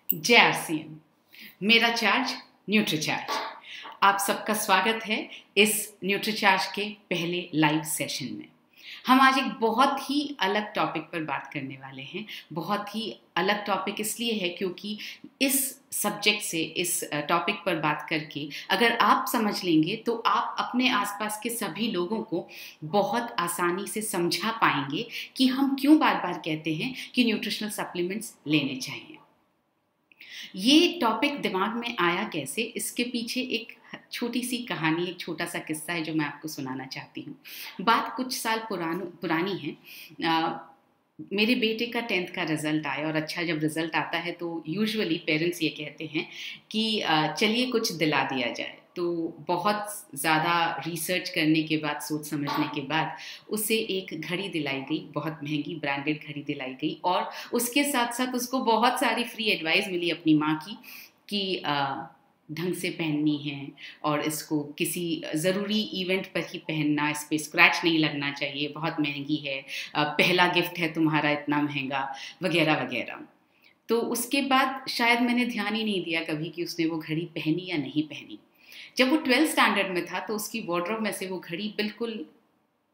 जय आरसीएम। मेरा charge Nutricharge. आप सबका स्वागत है इस न्यूट्रीचार्ज के पहले लाइव सेशन में। हम आज एक बहुत ही अलग टॉपिक पर बात करने वाले हैं। बहुत ही अलग टॉपिक इसलिए है क्योंकि इस सब्जेक्ट से, इस टॉपिक पर बात करके अगर आप समझ लेंगे तो आप अपने आसपास के सभी लोगों को बहुत आसानी से समझा पाएंगे कि हम क्यों बार बार कहते हैं कि न्यूट्रिशनल सप्लीमेंट्स लेने चाहिए। ये टॉपिक दिमाग में आया कैसे, इसके पीछे एक छोटी सी कहानी, एक छोटा सा किस्सा है जो मैं आपको सुनाना चाहती हूँ। बात कुछ साल पुरानी है। मेरे बेटे का 10th का रिज़ल्ट आया और अच्छा जब रिज़ल्ट आता है तो यूजुअली पेरेंट्स ये कहते हैं कि चलिए कुछ दिला दिया जाए। तो बहुत ज़्यादा रिसर्च करने के बाद, सोच समझने के बाद उसे एक घड़ी दिलाई गई, बहुत महंगी ब्रांडेड घड़ी दिलाई गई और उसके साथ साथ उसको बहुत सारी फ्री एडवाइस मिली अपनी माँ की कि ढंग से पहननी है और इसको किसी ज़रूरी इवेंट पर ही पहनना, इस पर स्क्रैच नहीं लगना चाहिए, बहुत महंगी है, पहला गिफ्ट है तुम्हारा इतना महंगा, वगैरह वगैरह। तो उसके बाद शायद मैंने ध्यान ही नहीं दिया कभी कि उसने वो घड़ी पहनी या नहीं पहनी। जब वो 12th स्टैंडर्ड में था तो उसकी वार्डरोब में से वो घड़ी बिल्कुल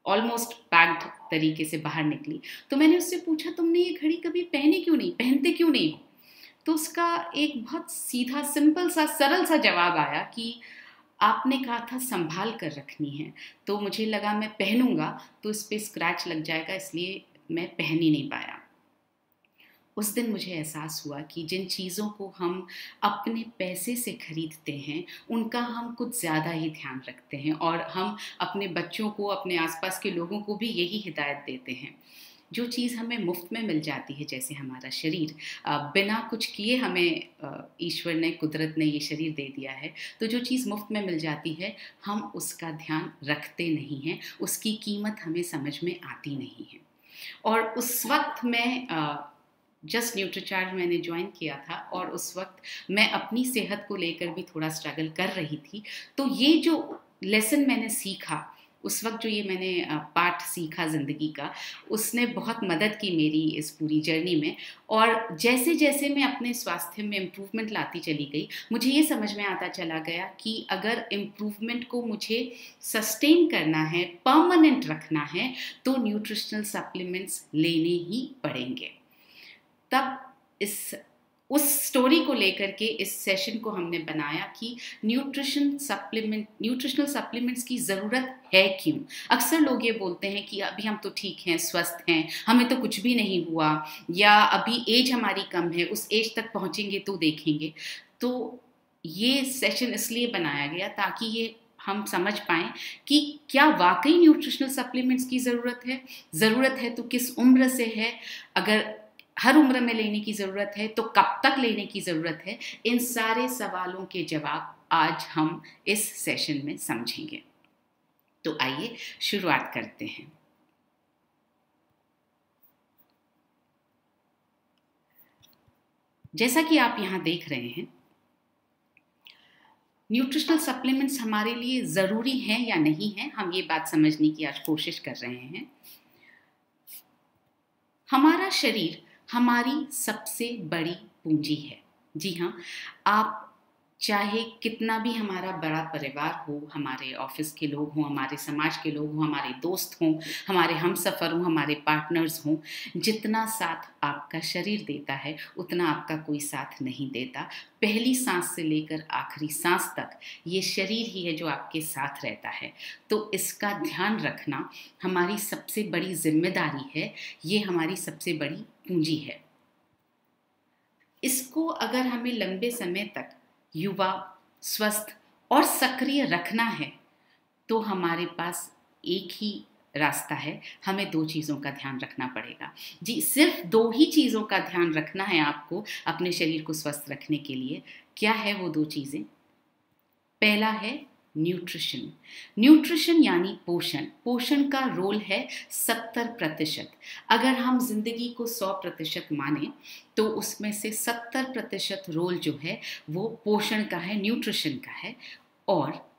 ऑलमोस्ट पैक्ड तरीके से बाहर निकली। तो मैंने उससे पूछा, तुमने ये घड़ी कभी पहनी क्यों नहीं, पहनते क्यों नहीं हो? तो उसका एक बहुत सीधा, सिंपल सा, सरल सा जवाब आया कि आपने कहा था संभाल कर रखनी है, तो मुझे लगा मैं पहनूंगा तो इस पर स्क्रैच लग जाएगा, इसलिए मैं पहन ही नहीं पाया। उस दिन मुझे एहसास हुआ कि जिन चीज़ों को हम अपने पैसे से खरीदते हैं उनका हम कुछ ज़्यादा ही ध्यान रखते हैं और हम अपने बच्चों को, अपने आसपास के लोगों को भी यही हिदायत देते हैं। जो चीज़ हमें मुफ्त में मिल जाती है, जैसे हमारा शरीर, बिना कुछ किए हमें ईश्वर ने, कुदरत ने ये शरीर दे दिया है, तो जो चीज़ मुफ्त में मिल जाती है हम उसका ध्यान रखते नहीं हैं, उसकी कीमत हमें समझ में आती नहीं है। और उस वक्त मैं जस्ट न्यूट्रीचार्ज मैंने ज्वाइन किया था और उस वक्त मैं अपनी सेहत को लेकर भी थोड़ा स्ट्रगल कर रही थी। तो ये जो लेसन मैंने सीखा उस वक्त, जो ये मैंने पाठ सीखा ज़िंदगी का, उसने बहुत मदद की मेरी इस पूरी जर्नी में। और जैसे जैसे मैं अपने स्वास्थ्य में इम्प्रूवमेंट लाती चली गई, मुझे ये समझ में आता चला गया कि अगर इम्प्रूवमेंट को मुझे सस्टेन करना है, परमानेंट रखना है, तो न्यूट्रिशनल सप्लीमेंट्स लेने ही पड़ेंगे। तब उस स्टोरी को लेकर के इस सेशन को हमने बनाया कि न्यूट्रिशनल सप्लीमेंट्स की ज़रूरत है क्यों। अक्सर लोग ये बोलते हैं कि अभी हम तो ठीक हैं, स्वस्थ हैं, हमें तो कुछ भी नहीं हुआ, या अभी एज हमारी कम है, उस एज तक पहुंचेंगे तो देखेंगे। तो ये सेशन इसलिए बनाया गया ताकि ये हम समझ पाएँ कि क्या वाकई न्यूट्रिशनल सप्लीमेंट्स की ज़रूरत है तो किस उम्र से है, अगर हर उम्र में लेने की ज़रूरत है तो कब तक लेने की ज़रूरत है। इन सारे सवालों के जवाब आज हम इस सेशन में समझेंगे। तो आइए शुरुआत करते हैं। जैसा कि आप यहाँ देख रहे हैं, न्यूट्रिशनल सप्लीमेंट्स हमारे लिए ज़रूरी हैं या नहीं हैं, हम ये बात समझने की आज कोशिश कर रहे हैं। हमारा शरीर हमारी सबसे बड़ी पूंजी है। जी हाँ, आप चाहे कितना भी हमारा बड़ा परिवार हो, हमारे ऑफिस के लोग हों, हमारे समाज के लोग हों, हमारे दोस्त हों, हमारे हमसफ़र हों, हमारे पार्टनर्स हों, जितना साथ आपका शरीर देता है उतना आपका कोई साथ नहीं देता। पहली सांस से लेकर आखिरी सांस तक ये शरीर ही है जो आपके साथ रहता है। तो इसका ध्यान रखना हमारी सबसे बड़ी जिम्मेदारी है, ये हमारी सबसे बड़ी पूंजी है। इसको अगर हमें लंबे समय तक युवा, स्वस्थ और सक्रिय रखना है तो हमारे पास एक ही रास्ता है, हमें 2 चीज़ों का ध्यान रखना पड़ेगा। जी, सिर्फ 2 ही चीज़ों का ध्यान रखना है आपको अपने शरीर को स्वस्थ रखने के लिए। क्या है वो 2 चीज़ें? पहला है न्यूट्रिशन यानी पोषण। पोषण का रोल है 70%। अगर हम जिंदगी को 100% माने तो उसमें से 70% रोल जो है वो पोषण का है, न्यूट्रिशन का है, और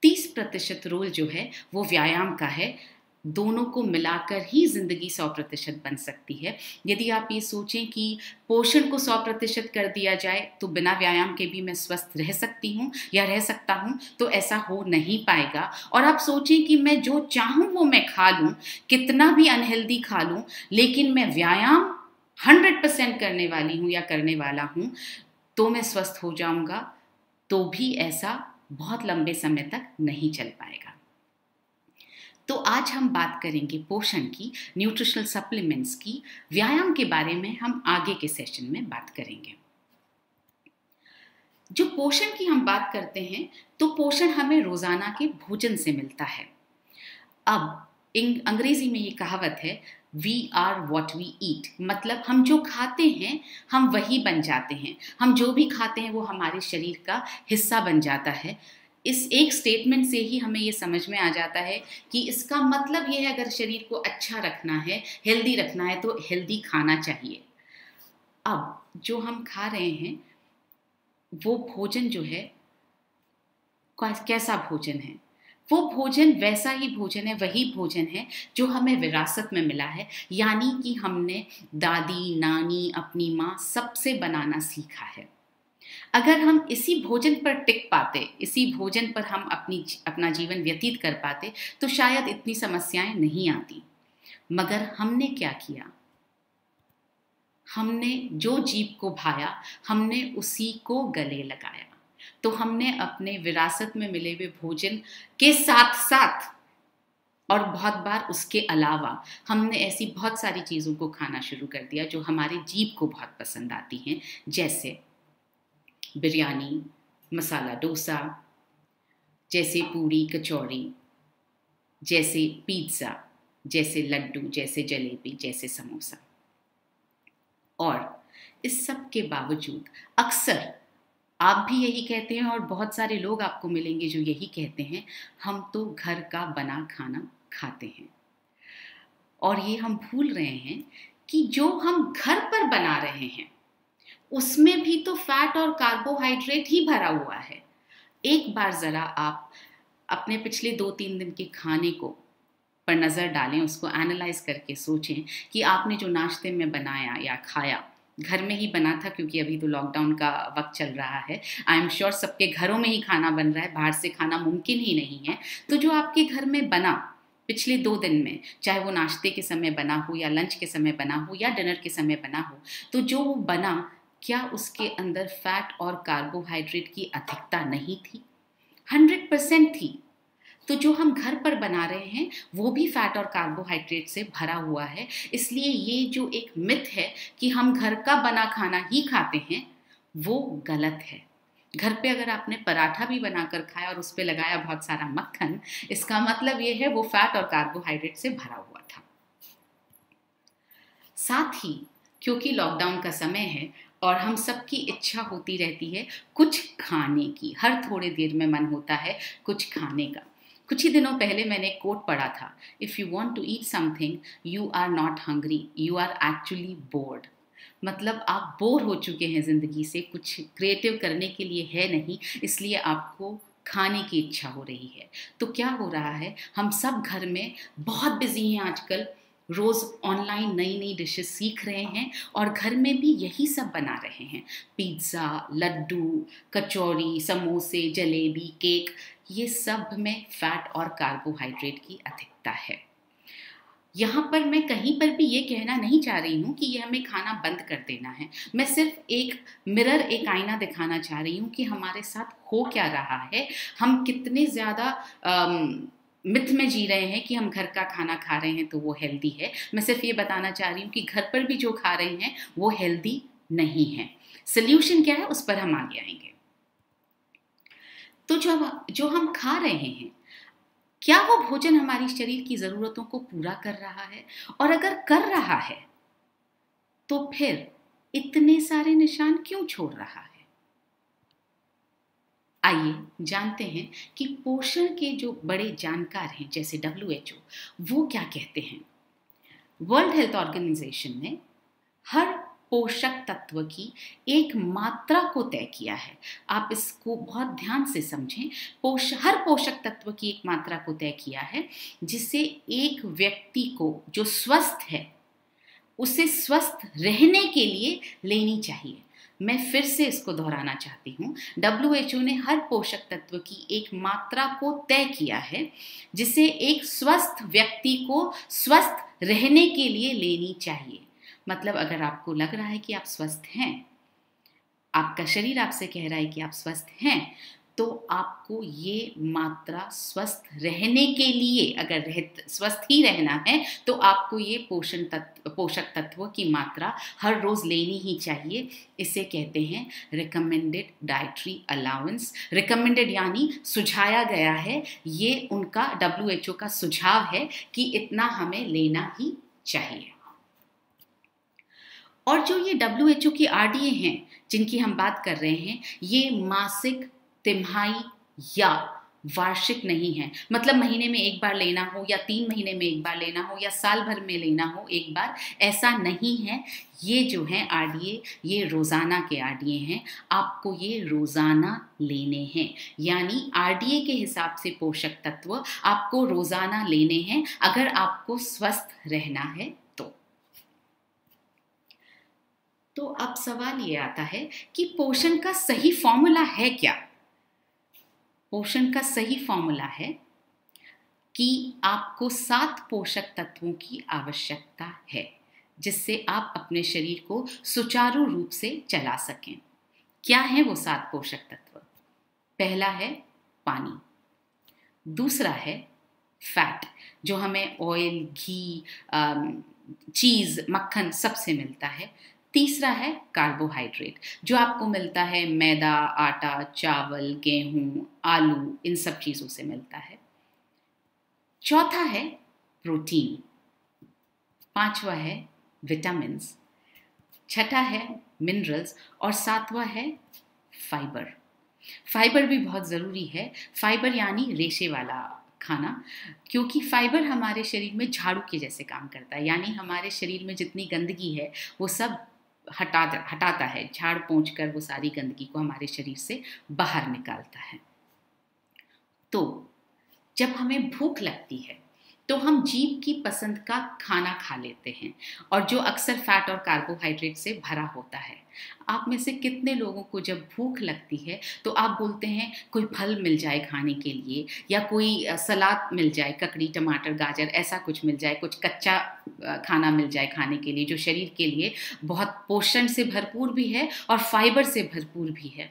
30% रोल जो है वो व्यायाम का है, दोनों को मिलाकर ही जिंदगी 100% बन सकती है। यदि आप ये सोचें कि पोषण को 100% कर दिया जाए तो बिना व्यायाम के भी मैं स्वस्थ रह सकती हूँ या रह सकता हूँ, तो ऐसा हो नहीं पाएगा। और आप सोचें कि मैं जो चाहूँ वो मैं खा लूँ, कितना भी अनहेल्दी खा लूँ, लेकिन मैं व्यायाम 100% करने वाली हूँ या करने वाला हूँ तो मैं स्वस्थ हो जाऊँगा, तो भी ऐसा बहुत लंबे समय तक नहीं चल पाएगा। तो आज हम बात करेंगे पोषण की, न्यूट्रिशनल सप्लीमेंट्स की, व्यायाम के बारे में हम आगे के सेशन में बात करेंगे। जो पोषण की हम बात करते हैं तो पोषण हमें रोजाना के भोजन से मिलता है। अब अंग्रेजी में ये कहावत है, we are what we eat, मतलब हम जो खाते हैं हम वही बन जाते हैं। हम जो भी खाते हैं वो हमारे शरीर का हिस्सा बन जाता है। इस एक स्टेटमेंट से ही हमें ये समझ में आ जाता है कि इसका मतलब ये है, अगर शरीर को अच्छा रखना है, हेल्दी रखना है, तो हेल्दी खाना चाहिए। अब जो हम खा रहे हैं वो भोजन जो है कैसा भोजन है? वो भोजन वैसा ही भोजन है, वही भोजन है जो हमें विरासत में मिला है, यानी कि हमने दादी, नानी, अपनी माँ सबसे बनाना सीखा है। अगर हम इसी भोजन पर टिक पाते, इसी भोजन पर हम अपना जीवन व्यतीत कर पाते, तो शायद इतनी समस्याएं नहीं आती। मगर हमने क्या किया? हमने जो जीभ को भाया, हमने उसी को गले लगाया। तो हमने अपने विरासत में मिले हुए भोजन के साथ साथ और बहुत बार उसके अलावा हमने ऐसी बहुत सारी चीज़ों को खाना शुरू कर दिया जो हमारे जीभ को बहुत पसंद आती हैं, जैसे बिरयानी, मसाला डोसा, जैसे पूरी कचौड़ी, जैसे पिज्ज़ा, जैसे लड्डू, जैसे जलेबी, जैसे समोसा। और इस सब के बावजूद अक्सर आप भी यही कहते हैं और बहुत सारे लोग आपको मिलेंगे जो यही कहते हैं, हम तो घर का बना खाना खाते हैं। और ये हम भूल रहे हैं कि जो हम घर पर बना रहे हैं उसमें भी तो फैट और कार्बोहाइड्रेट ही भरा हुआ है। एक बार ज़रा आप अपने पिछले 2-3 दिन के खाने को पर नज़र डालें, उसको एनालाइज करके सोचें कि आपने जो नाश्ते में बनाया या खाया, घर में ही बना था, क्योंकि अभी तो लॉकडाउन का वक्त चल रहा है। आई एम श्योर सबके घरों में ही खाना बन रहा है, बाहर से खाना मुमकिन ही नहीं है। तो जो आपके घर में बना पिछले 2 दिन में, चाहे वो नाश्ते के समय बना हो या लंच के समय बना हो या डिनर के समय बना हो, तो जो वो बना, क्या उसके अंदर फैट और कार्बोहाइड्रेट की अधिकता नहीं थी? 100% थी। तो जो हम घर पर बना रहे हैं वो भी फैट और कार्बोहाइड्रेट से भरा हुआ है। इसलिए ये जो एक मिथ है कि हम घर का बना खाना ही खाते हैं, वो गलत है। घर पे अगर आपने पराठा भी बनाकर खाया और उस पे लगाया बहुत सारा मक्खन, इसका मतलब ये है वो फैट और कार्बोहाइड्रेट से भरा हुआ था। साथ ही क्योंकि लॉकडाउन का समय है और हम सबकी इच्छा होती रहती है कुछ खाने की, हर थोड़े देर में मन होता है कुछ खाने का। कुछ ही दिनों पहले मैंने एक कोट पढ़ा था, if you want to eat something you are not hungry, you are actually bored. मतलब आप बोर हो चुके हैं ज़िंदगी से, कुछ क्रिएटिव करने के लिए है नहीं, इसलिए आपको खाने की इच्छा हो रही है। तो क्या हो रहा है, हम सब घर में बहुत बिजी हैं आजकल, रोज़ ऑनलाइन नई नई डिशेस सीख रहे हैं और घर में भी यही सब बना रहे हैं। पिज़्ज़ा, लड्डू, कचौरी, समोसे, जलेबी, केक, ये सब में फैट और कार्बोहाइड्रेट की अधिकता है। यहाँ पर मैं कहीं पर भी ये कहना नहीं चाह रही हूँ कि ये हमें खाना बंद कर देना है। मैं सिर्फ एक मिरर, एक आईना दिखाना चाह रही हूँ कि हमारे साथ हो क्या रहा है, हम कितने ज़्यादा मिथ में जी रहे हैं कि हम घर का खाना खा रहे हैं तो वो हेल्दी है। मैं सिर्फ ये बताना चाह रही हूँ कि घर पर भी जो खा रहे हैं वो हेल्दी नहीं है। सल्यूशन क्या है उस पर हम आगे आएंगे। तो जो हम खा रहे हैं, क्या वो भोजन हमारी शरीर की ज़रूरतों को पूरा कर रहा है? और अगर कर रहा है तो फिर इतने सारे निशान क्यों छोड़ रहा है? आइए जानते हैं कि पोषण के जो बड़े जानकार हैं जैसे WHO, वो क्या कहते हैं। वर्ल्ड हेल्थ ऑर्गेनाइजेशन ने हर पोषक तत्व की एक मात्रा को तय किया है। आप इसको बहुत ध्यान से समझें। हर पोषक तत्व की एक मात्रा को तय किया है जिसे एक व्यक्ति को जो स्वस्थ है उसे स्वस्थ रहने के लिए लेनी चाहिए। मैं फिर से इसको दोहराना चाहती हूँ। WHO ने हर पोषक तत्व की एक मात्रा को तय किया है जिसे एक स्वस्थ व्यक्ति को स्वस्थ रहने के लिए लेनी चाहिए। मतलब अगर आपको लग रहा है कि आप स्वस्थ हैं, आपका शरीर आपसे कह रहा है कि आप स्वस्थ हैं, तो आपको ये मात्रा स्वस्थ रहने के लिए, अगर स्वस्थ ही रहना है तो आपको ये पोषक तत्व की मात्रा हर रोज लेनी ही चाहिए। इसे कहते हैं रिकमेंडेड डाइटरी अलाउंस। रिकमेंडेड यानी सुझाया गया है, ये उनका WHO का सुझाव है कि इतना हमें लेना ही चाहिए। और जो ये WHO की RDA हैं जिनकी हम बात कर रहे हैं, ये मासिक, तिमाही या वार्षिक नहीं है। मतलब महीने में एक बार लेना हो या 3 महीने में एक बार लेना हो या साल भर में लेना हो एक बार, ऐसा नहीं है। ये जो है RDA, ये रोज़ाना के RDA हैं। आपको ये रोज़ाना लेने हैं, यानी RDA के हिसाब से पोषक तत्व आपको रोज़ाना लेने हैं अगर आपको स्वस्थ रहना है तो अब सवाल ये आता है कि पोषण का सही फॉर्मूला है क्या? पोषण का सही फॉर्मूला है कि आपको 7 पोषक तत्वों की आवश्यकता है जिससे आप अपने शरीर को सुचारू रूप से चला सकें। क्या है वो 7 पोषक तत्व? पहला है पानी, दूसरा है फैट जो हमें ऑयल, घी, चीज़, मक्खन सबसे मिलता है। तीसरा है कार्बोहाइड्रेट जो आपको मिलता है मैदा, आटा, चावल, गेहूं, आलू, इन सब चीज़ों से मिलता है। चौथा है प्रोटीन, पांचवा है विटामिन्स, छठा है मिनरल्स और सातवां है फाइबर। फाइबर भी बहुत ज़रूरी है। फाइबर यानी रेशे वाला खाना, क्योंकि फाइबर हमारे शरीर में झाड़ू के जैसे काम करता है, यानी हमारे शरीर में जितनी गंदगी है वो सब हटाता है, झाड़ पोंछ कर वो सारी गंदगी को हमारे शरीर से बाहर निकालता है। तो जब हमें भूख लगती है तो हम जीभ की पसंद का खाना खा लेते हैं और जो अक्सर फैट और कार्बोहाइड्रेट से भरा होता है। आप में से कितने लोगों को जब भूख लगती है तो आप बोलते हैं कोई फल मिल जाए खाने के लिए, या कोई सलाद मिल जाए, ककड़ी, टमाटर, गाजर, ऐसा कुछ मिल जाए, कुछ कच्चा खाना मिल जाए खाने के लिए जो शरीर के लिए बहुत पोषण से भरपूर भी है और फाइबर से भरपूर भी है।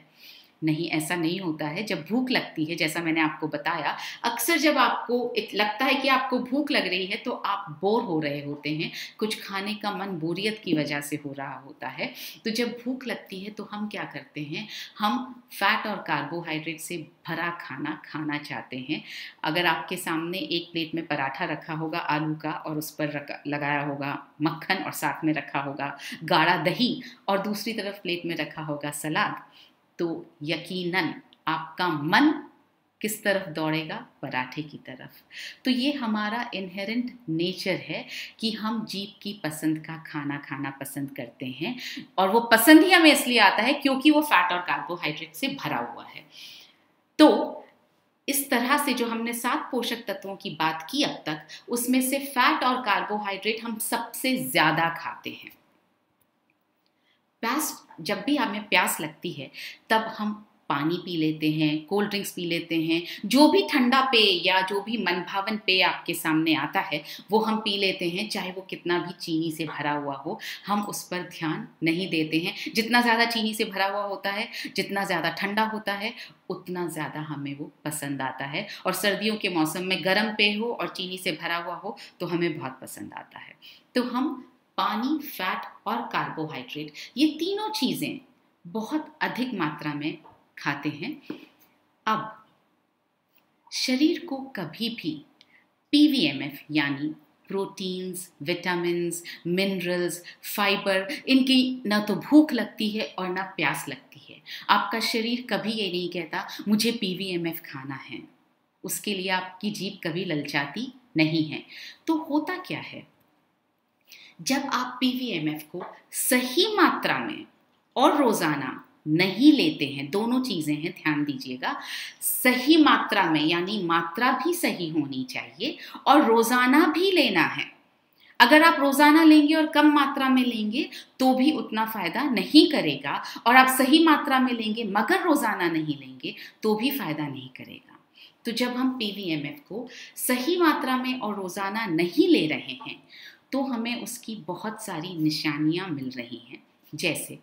नहीं, ऐसा नहीं होता है। जब भूख लगती है, जैसा मैंने आपको बताया, अक्सर जब आपको लगता है कि आपको भूख लग रही है तो आप बोर हो रहे होते हैं, कुछ खाने का मन बोरियत की वजह से हो रहा होता है। तो जब भूख लगती है तो हम क्या करते हैं, हम फैट और कार्बोहाइड्रेट से भरा खाना खाना चाहते हैं। अगर आपके सामने एक प्लेट में पराठा रखा होगा आलू का और उस पर लगाया होगा मक्खन और साथ में रखा होगा गाढ़ा दही और दूसरी तरफ प्लेट में रखा होगा सलाद, तो यकीनन आपका मन किस तरफ दौड़ेगा? पराठे की तरफ। तो ये हमारा इनहेरेंट नेचर है कि हम जीभ की पसंद का खाना खाना पसंद करते हैं, और वो पसंद ही हमें इसलिए आता है क्योंकि वो फैट और कार्बोहाइड्रेट से भरा हुआ है। तो इस तरह से जो हमने 7 पोषक तत्वों की बात की अब तक, उसमें से फैट और कार्बोहाइड्रेट हम सबसे ज्यादा खाते हैं। जब भी हमें प्यास लगती है तब हम पानी पी लेते हैं, कोल्ड ड्रिंक्स पी लेते हैं, जो भी ठंडा पेय या जो भी मनभावन पेय आपके सामने आता है वो हम पी लेते हैं, चाहे वो कितना भी चीनी से भरा हुआ हो। हम उस पर ध्यान नहीं देते हैं। जितना ज़्यादा चीनी से भरा हुआ होता है, जितना ज़्यादा ठंडा होता है, उतना ज़्यादा हमें वो पसंद आता है। और सर्दियों के मौसम में गर्म पेय हो और चीनी से भरा हुआ हो तो हमें बहुत पसंद आता है। तो हम पानी, फैट और कार्बोहाइड्रेट, ये तीनों चीज़ें बहुत अधिक मात्रा में खाते हैं। अब शरीर को कभी भी PVMF यानी प्रोटीन्स, विटामिन्स, मिनरल्स, फाइबर, इनकी ना तो भूख लगती है और ना प्यास लगती है। आपका शरीर कभी ये नहीं कहता मुझे PVMF खाना है, उसके लिए आपकी जीभ कभी ललचाती नहीं है। तो होता क्या है, जब आप पीवीएमएफ को सही मात्रा में और रोजाना नहीं लेते हैं, दोनों चीजें हैं, ध्यान दीजिएगा, सही मात्रा में यानी मात्रा भी सही होनी चाहिए और रोजाना भी लेना है। अगर आप रोजाना लेंगे और कम मात्रा में लेंगे तो भी उतना फायदा नहीं करेगा, और आप सही मात्रा में लेंगे मगर रोजाना नहीं लेंगे तो भी फायदा नहीं करेगा। तो जब हम पीवीएमएफ को सही मात्रा में और रोजाना नहीं ले रहे हैं तो हमें उसकी बहुत सारी निशानियां मिल रही हैं, जैसे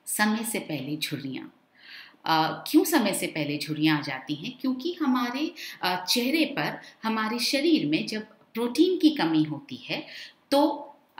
समय से पहले झुर्रियाँ। क्यों समय से पहले झुर्रियाँ आ जाती हैं? क्योंकि हमारे चेहरे पर, हमारे शरीर में जब प्रोटीन की कमी होती है तो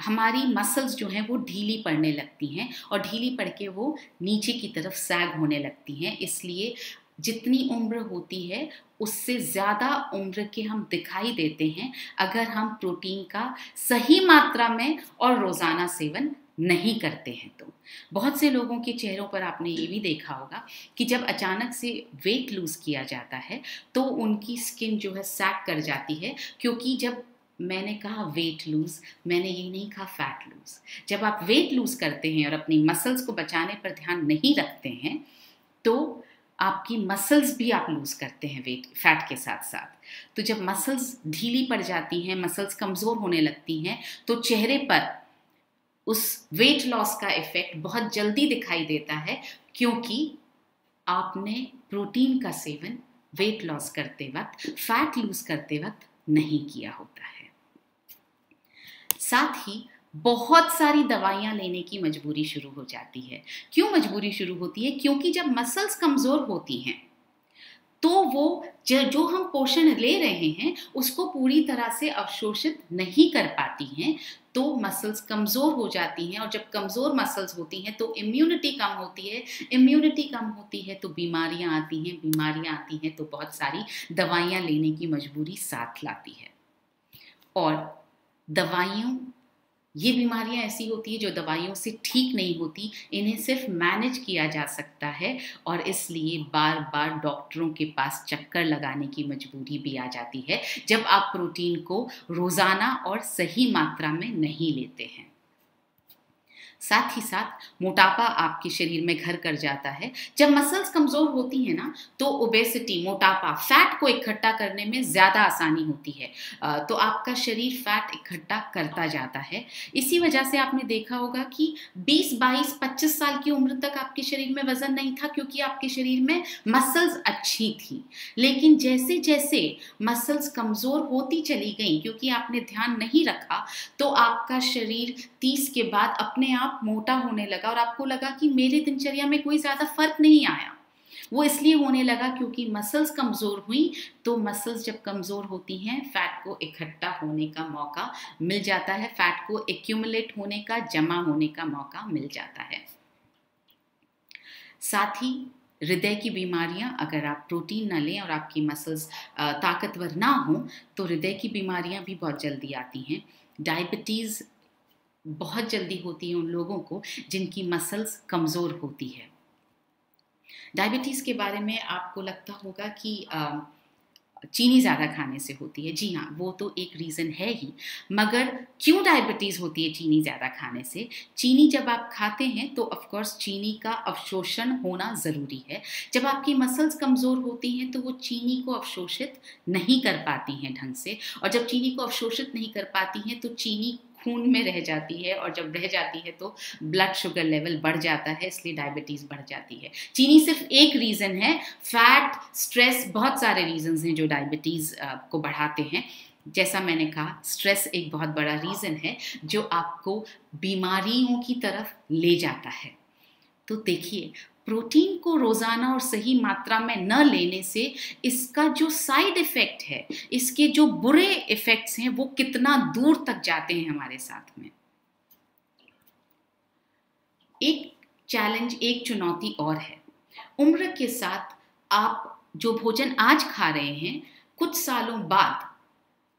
हमारी मसल्स जो हैं वो ढीली पड़ने लगती हैं और ढीली पड़ के वो नीचे की तरफ सैग होने लगती हैं। इसलिए जितनी उम्र होती है उससे ज़्यादा उम्र के हम दिखाई देते हैं अगर हम प्रोटीन का सही मात्रा में और रोज़ाना सेवन नहीं करते हैं। तो बहुत से लोगों के चेहरों पर आपने ये भी देखा होगा कि जब अचानक से वेट लूज़ किया जाता है तो उनकी स्किन जो है सैग कर जाती है, क्योंकि जब मैंने कहा वेट लूज़, मैंने ये नहीं कहा फैट लूज़। जब आप वेट लूज़ करते हैं और अपनी मसल्स को बचाने पर ध्यान नहीं रखते हैं तो आपकी मसल्स भी आप लूज़ करते हैं फैट के साथ साथ। तो जब मसल्स ढीली पड़ जाती हैं, मसल्स कमज़ोर होने लगती हैं, तो चेहरे पर उस वेट लॉस का इफेक्ट बहुत जल्दी दिखाई देता है, क्योंकि आपने प्रोटीन का सेवन वेट लॉस करते वक्त, फैट लूज करते वक्त नहीं किया होता है। साथ ही बहुत सारी दवाइयां लेने की मजबूरी शुरू हो जाती है। क्यों मजबूरी शुरू होती है? क्योंकि जब मसल्स कमजोर होती हैं तो वो जो हम पोषण ले रहे हैं उसको पूरी तरह से अवशोषित नहीं कर पाती हैं, तो मसल्स कमज़ोर हो जाती हैं, और जब कमज़ोर मसल्स होती हैं तो इम्यूनिटी कम होती है, इम्यूनिटी कम होती है तो बीमारियां आती हैं, बीमारियां आती हैं तो बहुत सारी दवाइयां लेने की मजबूरी साथ लाती है। और दवाइयों, ये बीमारियां ऐसी होती है जो दवाइयों से ठीक नहीं होती, इन्हें सिर्फ मैनेज किया जा सकता है, और इसलिए बार बार डॉक्टरों के पास चक्कर लगाने की मजबूरी भी आ जाती है जब आप प्रोटीन को रोज़ाना और सही मात्रा में नहीं लेते हैं। साथ ही साथ मोटापा आपके शरीर में घर कर जाता है। जब मसल्स कमज़ोर होती हैं ना तो ओबेसिटी, मोटापा, फैट को इकट्ठा करने में ज़्यादा आसानी होती है, तो आपका शरीर फैट इकट्ठा करता जाता है। इसी वजह से आपने देखा होगा कि 20, 22, 25 साल की उम्र तक आपके शरीर में वज़न नहीं था, क्योंकि आपके शरीर में मसल्स अच्छी थी। लेकिन जैसे जैसे मसल्स कमज़ोर होती चली गई, क्योंकि आपने ध्यान नहीं रखा, तो आपका शरीर 30 के बाद अपने आप मोटा होने लगा, और आपको लगा कि मेरे दिनचर्या में कोई ज्यादा फर्क नहीं आया। वो इसलिए होने लगा क्योंकि मसल्स कमजोर हुई। तो मसल्स जब कमजोर होती हैं, फैट को इकट्ठा होने का मौका मिल जाता है, फैट को एक्यूमुलेट होने का, जमा होने का मौका मिल जाता है। साथ ही हृदय की बीमारियां, अगर आप प्रोटीन ना लें और आपकी मसल्स ताकतवर ना हो तो हृदय की बीमारियां भी बहुत जल्दी आती हैं। डायबिटीज़ बहुत जल्दी होती है उन लोगों को जिनकी मसल्स कमज़ोर होती है। डायबिटीज़ के बारे में आपको लगता होगा कि चीनी ज़्यादा खाने से होती है। जी हाँ, वो तो एक रीज़न है ही, मगर क्यों डायबिटीज़ होती है चीनी ज़्यादा खाने से? चीनी जब आप खाते हैं तो ऑफ कोर्स चीनी का अवशोषण होना ज़रूरी है। जब आपकी मसल्स कमज़ोर होती हैं तो वो चीनी को अवशोषित नहीं कर पाती हैं ढंग से, और जब चीनी को अवशोषित नहीं कर पाती हैं तो चीनी खून में रह जाती है, और जब रह जाती है तो ब्लड शुगर लेवल बढ़ जाता है, इसलिए डायबिटीज़ बढ़ जाती है। चीनी सिर्फ एक रीज़न है, फैट, स्ट्रेस, बहुत सारे रीजंस हैं जो डायबिटीज़ को बढ़ाते हैं। जैसा मैंने कहा, स्ट्रेस एक बहुत बड़ा रीज़न है जो आपको बीमारियों की तरफ ले जाता है। तो देखिए, प्रोटीन को रोज़ाना और सही मात्रा में न लेने से इसका जो साइड इफ़ेक्ट है, इसके जो बुरे इफ़ेक्ट्स हैं, वो कितना दूर तक जाते हैं हमारे साथ में। एक चैलेंज, एक चुनौती और है। उम्र के साथ आप जो भोजन आज खा रहे हैं, कुछ सालों बाद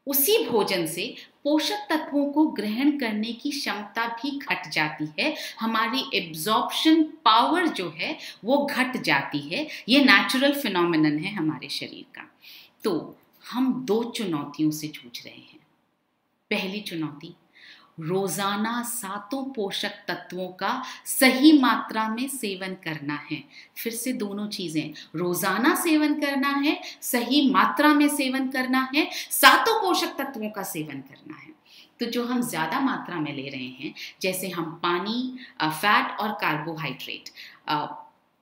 उसी भोजन से पोषक तत्वों को ग्रहण करने की क्षमता भी घट जाती है। हमारी एब्जॉर्प्शन पावर जो है वो घट जाती है। ये नेचुरल फिनोमिनन है हमारे शरीर का। तो हम 2 चुनौतियों से जूझ रहे हैं। पहली चुनौती, रोजाना 7 पोषक तत्वों का सही मात्रा में सेवन करना है। फिर से दोनों चीजें, रोजाना सेवन करना है, सही मात्रा में सेवन करना है, 7 पोषक तत्वों का सेवन करना है। तो जो हम ज़्यादा मात्रा में ले रहे हैं, जैसे हम पानी, फैट और कार्बोहाइड्रेट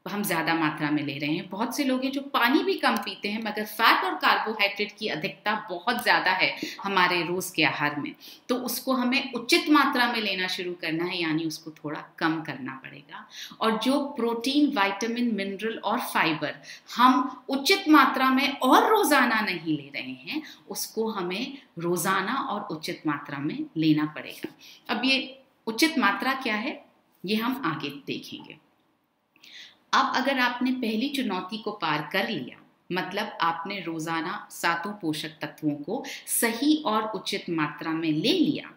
हम ज़्यादा मात्रा में ले रहे हैं। बहुत से लोग हैं जो पानी भी कम पीते हैं, मगर फैट और कार्बोहाइड्रेट की अधिकता बहुत ज़्यादा है हमारे रोज़ के आहार में। तो उसको हमें उचित मात्रा में लेना शुरू करना है, यानी उसको थोड़ा कम करना पड़ेगा। और जो प्रोटीन, विटामिन, मिनरल और फाइबर हम उचित मात्रा में और रोज़ाना नहीं ले रहे हैं, उसको हमें रोज़ाना और उचित मात्रा में लेना पड़ेगा। अब ये उचित मात्रा क्या है, ये हम आगे देखेंगे। अब अगर आपने पहली चुनौती को पार कर लिया, मतलब आपने रोजाना 7 पोषक तत्वों को सही और उचित मात्रा में ले लिया,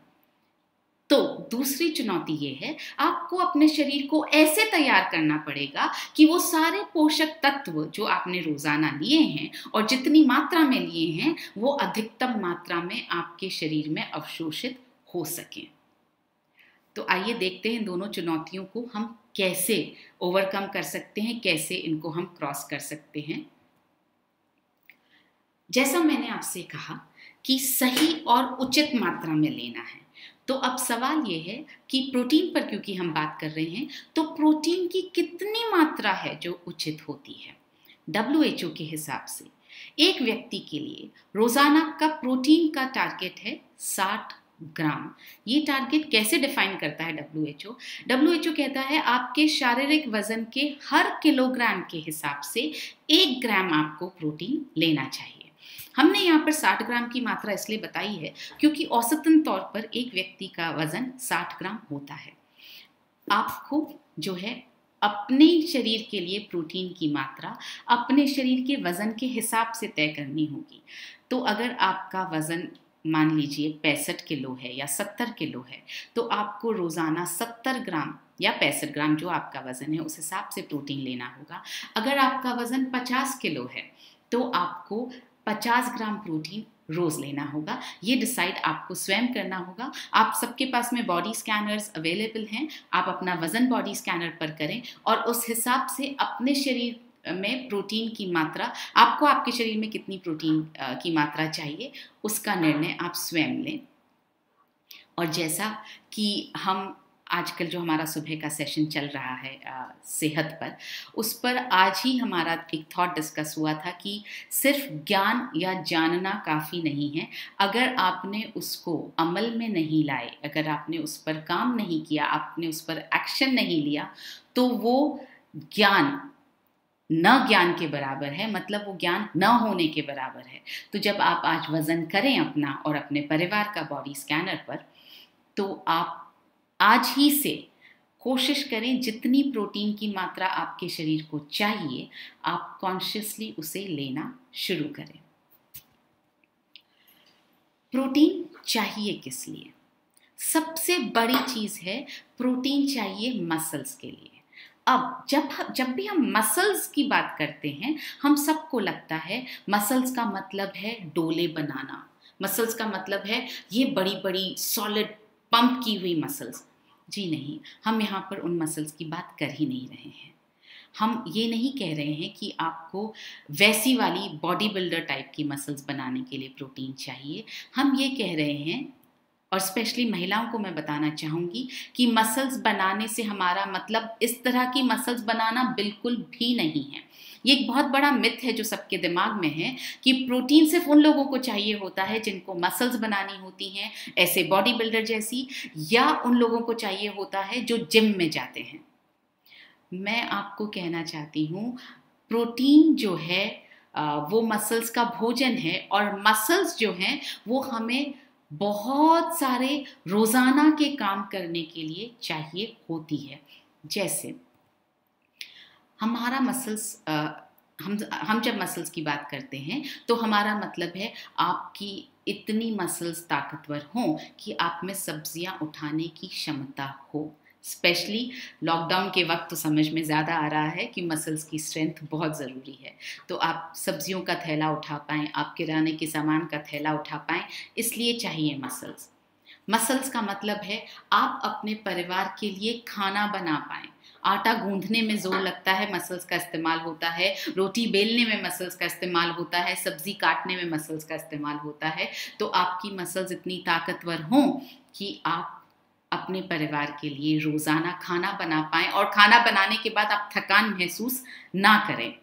तो दूसरी चुनौती ये है, आपको अपने शरीर को ऐसे तैयार करना पड़ेगा कि वो सारे पोषक तत्व जो आपने रोजाना लिए हैं और जितनी मात्रा में लिए हैं, वो अधिकतम मात्रा में आपके शरीर में अवशोषित हो सकें। तो आइए देखते हैं दोनों चुनौतियों को हम कैसे ओवरकम कर सकते हैं, कैसे इनको हम क्रॉस कर सकते हैं। जैसा मैंने आपसे कहा कि सही और उचित मात्रा में लेना है, तो अब सवाल ये है कि प्रोटीन पर क्योंकि हम बात कर रहे हैं, तो प्रोटीन की कितनी मात्रा है जो उचित होती है। WHO के हिसाब से एक व्यक्ति के लिए रोजाना का प्रोटीन का टारगेट है 60 ग्राम। ये टारगेट कैसे डिफाइन करता है WHO कहता है आपके शारीरिक वजन के हर किलोग्राम के हिसाब से 1 ग्राम आपको प्रोटीन लेना चाहिए। हमने यहाँ पर 60 ग्राम की मात्रा इसलिए बताई है क्योंकि औसतन तौर पर एक व्यक्ति का वजन 60 ग्राम होता है। आपको जो है अपने शरीर के लिए प्रोटीन की मात्रा अपने शरीर के वजन के हिसाब से तय करनी होगी। तो अगर आपका वजन मान लीजिए 65 किलो है या 70 किलो है, तो आपको रोजाना 70 ग्राम या 65 ग्राम जो आपका वजन है उस हिसाब से प्रोटीन लेना होगा। अगर आपका वजन 50 किलो है तो आपको 50 ग्राम प्रोटीन रोज लेना होगा। ये डिसाइड आपको स्वयं करना होगा। आप सबके पास में बॉडी स्कैनर्स अवेलेबल हैं, आप अपना वजन बॉडी स्कैनर पर करें और उस हिसाब से अपने शरीर में प्रोटीन की मात्रा, आपको आपके शरीर में कितनी प्रोटीन की मात्रा चाहिए उसका निर्णय आप स्वयं लें। और जैसा कि हम आजकल जो हमारा सुबह का सेशन चल रहा है सेहत पर, उस पर आज ही हमारा एक थॉट डिस्कस हुआ था कि सिर्फ ज्ञान या जानना काफ़ी नहीं है। अगर आपने उसको अमल में नहीं लाए, अगर आपने उस पर काम नहीं किया, आपने उस पर एक्शन नहीं लिया, तो वो ज्ञान न ज्ञान के बराबर है, मतलब वो ज्ञान न होने के बराबर है। तो जब आप आज वजन करें अपना और अपने परिवार का बॉडी स्कैनर पर, तो आप आज ही से कोशिश करें जितनी प्रोटीन की मात्रा आपके शरीर को चाहिए, आप कॉन्शियसली उसे लेना शुरू करें। प्रोटीन चाहिए किस लिए? सबसे बड़ी चीज है प्रोटीन चाहिए मसल्स के लिए। अब जब भी हम मसल्स की बात करते हैं, हम सबको लगता है मसल्स का मतलब है डोले बनाना, मसल्स का मतलब है ये बड़ी बड़ी सॉलिड पंप की हुई मसल्स। जी नहीं, हम यहाँ पर उन मसल्स की बात कर ही नहीं रहे हैं। हम ये नहीं कह रहे हैं कि आपको वैसी वाली बॉडी बिल्डर टाइप की मसल्स बनाने के लिए प्रोटीन चाहिए। हम ये कह रहे हैं, और स्पेशली महिलाओं को मैं बताना चाहूँगी कि मसल्स बनाने से हमारा मतलब इस तरह की मसल्स बनाना बिल्कुल भी नहीं है। ये एक बहुत बड़ा मिथ है जो सबके दिमाग में है कि प्रोटीन सिर्फ उन लोगों को चाहिए होता है जिनको मसल्स बनानी होती हैं, ऐसे बॉडी बिल्डर जैसी, या उन लोगों को चाहिए होता है जो जिम में जाते हैं। मैं आपको कहना चाहती हूँ, प्रोटीन जो है वो मसल्स का भोजन है, और मसल्स जो हैं वो हमें बहुत सारे रोजाना के काम करने के लिए चाहिए होती है। जैसे हमारा मसल्स, हम जब मसल्स की बात करते हैं तो हमारा मतलब है आपकी इतनी मसल्स ताकतवर हों कि आप में सब्जियां उठाने की क्षमता हो। स्पेशली लॉकडाउन के वक्त तो समझ में ज़्यादा आ रहा है कि मसल्स की स्ट्रेंथ बहुत ज़रूरी है। तो आप सब्जियों का थैला उठा पाएँ, आप किराने के सामान का थैला उठा पाएँ, इसलिए चाहिए मसल्स। मसल्स का मतलब है आप अपने परिवार के लिए खाना बना पाएं। आटा गूंथने में जोर लगता है, मसल्स का इस्तेमाल होता है। रोटी बेलने में मसल्स का इस्तेमाल होता है। सब्जी काटने में मसल्स का इस्तेमाल होता है। तो आपकी मसल्स इतनी ताकतवर हों कि आप अपने परिवार के लिए रोजाना खाना बना पाएं और खाना बनाने के बाद आप थकान महसूस ना करें।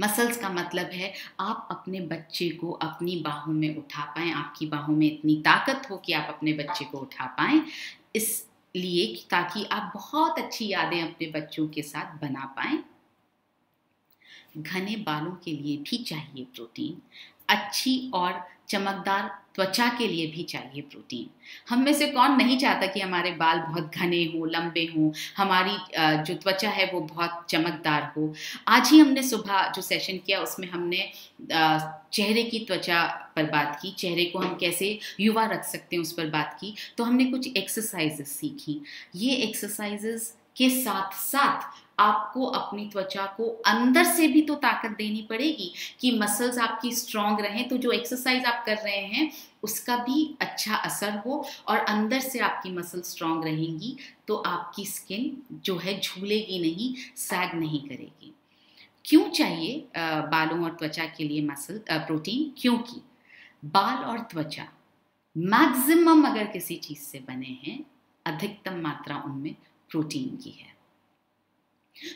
मसल्स का मतलब है आप अपने बच्चे को अपनी बाहों में उठा पाएं, आपकी बाहों में इतनी ताकत हो कि आप अपने बच्चे को उठा पाएं, इसलिए ताकि आप बहुत अच्छी यादें अपने बच्चों के साथ बना पाएं। घने बालों के लिए भी चाहिए प्रोटीन। अच्छी और चमकदार त्वचा के लिए भी चाहिए प्रोटीन। हम में से कौन नहीं चाहता कि हमारे बाल बहुत घने हों, लंबे हों, हमारी जो त्वचा है वो बहुत चमकदार हो। आज ही हमने सुबह जो सेशन किया उसमें हमने चेहरे की त्वचा पर बात की, चेहरे को हम कैसे युवा रख सकते हैं उस पर बात की। तो हमने कुछ एक्सरसाइजेस सीखी। ये एक्सरसाइजेस के साथ साथ आपको अपनी त्वचा को अंदर से भी तो ताकत देनी पड़ेगी कि मसल्स आपकी स्ट्रांग रहें। तो जो एक्सरसाइज आप कर रहे हैं उसका भी अच्छा असर हो और अंदर से आपकी मसल स्ट्रांग रहेंगी तो आपकी स्किन जो है झूलेगी नहीं, सैग नहीं करेगी। क्यों चाहिए बालों और त्वचा के लिए प्रोटीन? क्योंकि बाल और त्वचा मैक्सिमम अगर किसी चीज से बने हैं, अधिकतम मात्रा उनमें प्रोटीन की है।